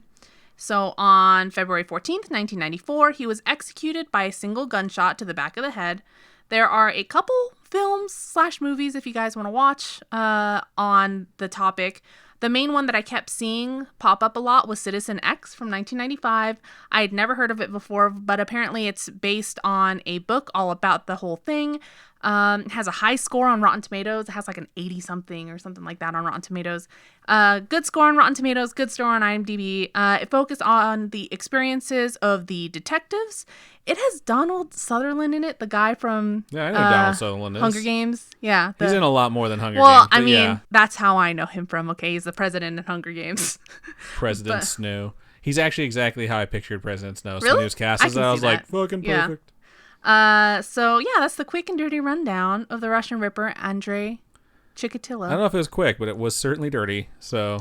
So on February 14th, 1994, he was executed by a single gunshot to the back of the head. There are a couple films/movies, if you guys want to watch, on the topic. The main one that I kept seeing pop up a lot was Citizen X from 1995. I had never heard of it before, but apparently it's based on a book all about the whole thing. It has a high score on Rotten Tomatoes. It has like an 80-something or something like that on Rotten Tomatoes. Good score on Rotten Tomatoes, good score on IMDb. It focused on the experiences of the detectives. It has Donald Sutherland in it, the guy from I know Donald Sutherland is. Hunger Games. Yeah. He's in a lot more than Hunger Well, Games. that's how I know him from. Okay, he's the president in Hunger Games. President Snow. He's actually exactly how I pictured President Snow. So Really? when he was cast as that, I was like, fucking perfect. So yeah, that's the quick and dirty rundown of the Russian Ripper, Andrei Chikatilo. I don't know if it was quick, but it was certainly dirty. So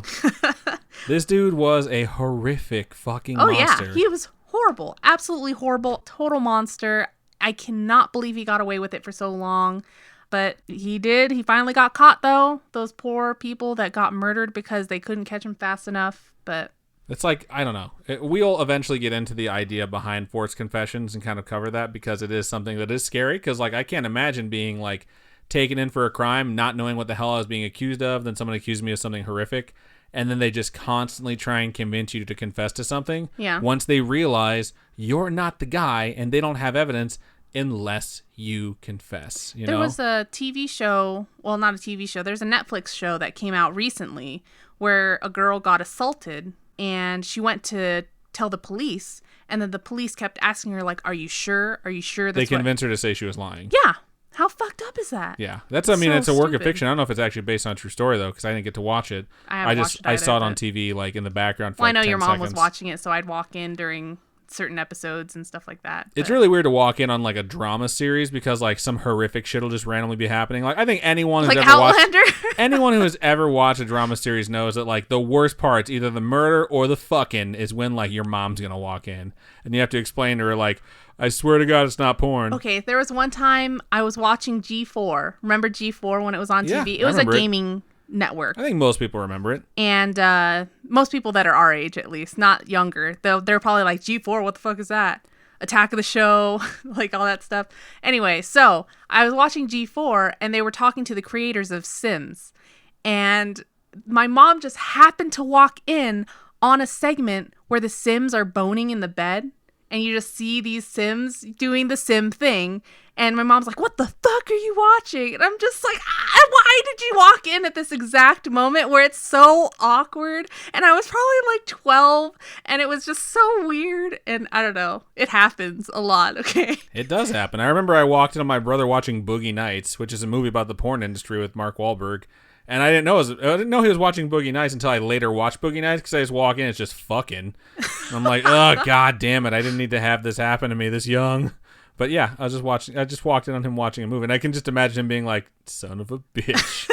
this dude was a horrific fucking monster. Yeah, he was horrible, absolutely horrible, total monster. I cannot believe he got away with it for so long, but he did. He finally got caught though. Those poor people that got murdered because they couldn't catch him fast enough. But it's like, I don't know. We'll eventually get into the idea behind forced confessions and kind of cover that because it is something that is scary. Because like I can't imagine being like taken in for a crime, not knowing what the hell I was being accused of. Then someone accused me of something horrific. And then they just constantly try and convince you to confess to something. Yeah. Once they realize you're not the guy and they don't have evidence unless you confess. There was a TV show, well, not a TV show. There's a Netflix show that came out recently where a girl got assaulted and she went to tell the police. And then the police kept asking her, like, are you sure? Are you sure? They convinced her to say she was lying. Yeah. How fucked up is that? Yeah. It's a work of fiction. I don't know if it's actually based on a true story, though, because I didn't get to watch it. I saw it on TV, like, in the background for I know your mom seconds. was watching it, so I'd walk in during certain episodes and stuff like that. It's really weird to walk in on, like, a drama series because, like, some horrific shit will just randomly be happening. Like, I think anyone who's anyone who has ever watched a drama series knows that, like, the worst parts, either the murder or the fucking, is when, like, your mom's gonna walk in. And you have to explain to her, like, I swear to God, it's not porn. Okay, there was one time I was watching G4. Remember G4 when it was on TV? Yeah, it was a gaming network. I think most people remember it. And most people that are our age, at least, not younger, they're probably like, G4, what the fuck is that? Attack of the Show, like all that stuff. Anyway, so I was watching G4, and they were talking to the creators of Sims. And my mom just happened to walk in on a segment where the Sims are boning in the bed. And you just see these Sims doing the Sim thing. And my mom's like, what the fuck are you watching? And I'm just like, why did you walk in at this exact moment where it's so awkward? And I was probably like 12. And it was just so weird. And I don't know. It happens a lot, okay? It does happen. I remember I walked in on my brother watching Boogie Nights, which is a movie about the porn industry with Mark Wahlberg. And I didn't know he was watching Boogie Nights until I later watched Boogie Nights because I just walk in, it's just fucking. And I'm like, oh, God damn it. I didn't need to have this happen to me this young. But yeah, I just walked in on him watching a movie. And I can just imagine him being like, son of a bitch.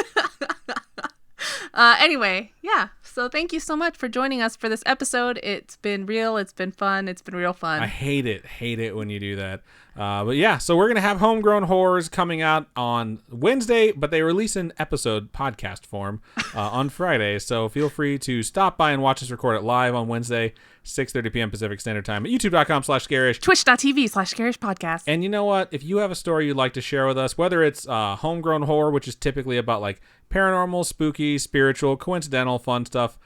Anyway, yeah. So thank you so much for joining us for this episode. It's been real. It's been fun. It's been real fun. I hate it when you do that. But yeah, so we're going to have Homegrown Horrors coming out on Wednesday, but they release an episode podcast form on Friday. So feel free to stop by and watch us record it live on Wednesday, 6:30 p.m. Pacific Standard Time at youtube.com/scarish. Twitch.tv/scarishpodcast. And you know what? If you have a story you'd like to share with us, whether it's homegrown horror, which is typically about like paranormal, spooky, spiritual, coincidental, fun stuff,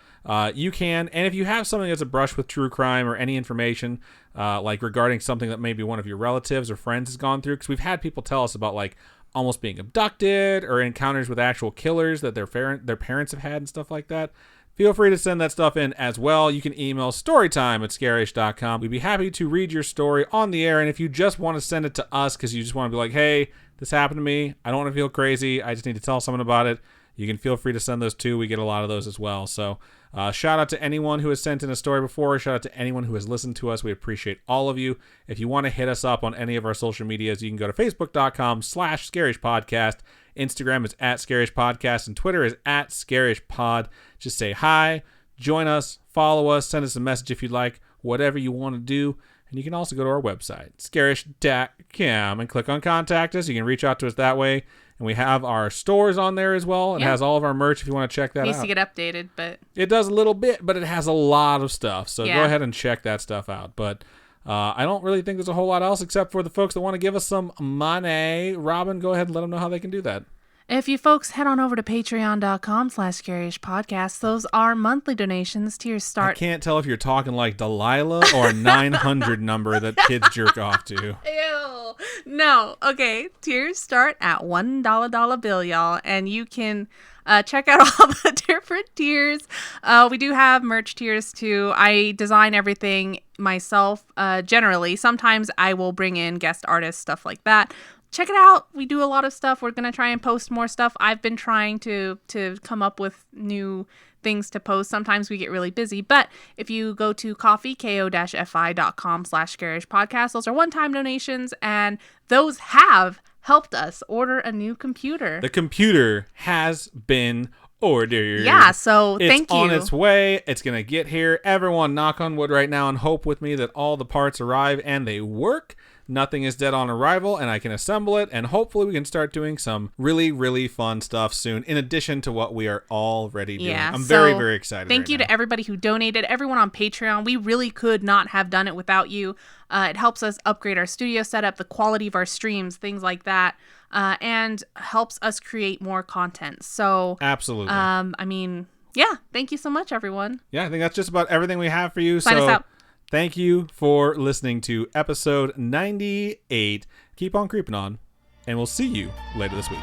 you can. And if you have something that's a brush with true crime or any information like regarding something that maybe one of your relatives or friends has gone through, because we've had people tell us about like almost being abducted or encounters with actual killers that their parents have had and stuff like that, feel free to send that stuff in as well. You can email storytime@scarish.com. We'd be happy to read your story on the air. And if you just want to send it to us because you just want to be like, hey, this happened to me, I don't want to feel crazy, I just need to tell someone about it, you can feel free to send those too. We get a lot of those as well. So shout out to anyone who has sent in a story before. Shout out to anyone who has listened to us. We appreciate all of you. If you want to hit us up on any of our social medias, you can go to facebook.com/scarishpodcast. Instagram is @scarishpodcast, and Twitter is @scarishpod. Just say hi, join us, follow us, send us a message if you'd like, whatever you want to do. And you can also go to our website, scarish.com, and click on Contact Us. You can reach out to us that way. And we have our stores on there as well. It has all of our merch if you want to check that out. Needs to get updated, but... It does a little bit, but it has a lot of stuff. So go ahead and check that stuff out. But I don't really think there's a whole lot else except for the folks that want to give us some money. Robin, go ahead and let them know how they can do that. If you folks head on over to patreon.com/scarishpodcast, those are monthly donations. Tiers start... I can't tell if you're talking like Delilah or a 900 number that kids jerk off to. Ew. No. Okay. Tiers start at $1 bill, y'all. And you can check out all the different tiers. We do have merch tiers too. I design everything myself generally. Sometimes I will bring in guest artists, stuff like that. Check it out. We do a lot of stuff. We're going to try and post more stuff. I've been trying to come up with new things to post. Sometimes we get really busy. But if you go to ko-fi.com/scarishpodcast, those are one-time donations, and those have helped us order a new computer. The computer has been ordered. Yeah, so thank you. It's on its way. It's going to get here. Everyone knock on wood right now and hope with me that all the parts arrive and they work. Nothing is dead on arrival, and I can assemble it, and hopefully we can start doing some really, really fun stuff soon, in addition to what we are already doing. I'm very, very excited. Thank you to everybody who donated, everyone on Patreon. We really could not have done it without you. It helps us upgrade our studio setup, the quality of our streams, things like that, and helps us create more content. So, absolutely. Thank you so much, everyone. Yeah, I think that's just about everything we have for you. Sign us out. Thank you for listening to episode 98. Keep on creeping on, and we'll see you later this week.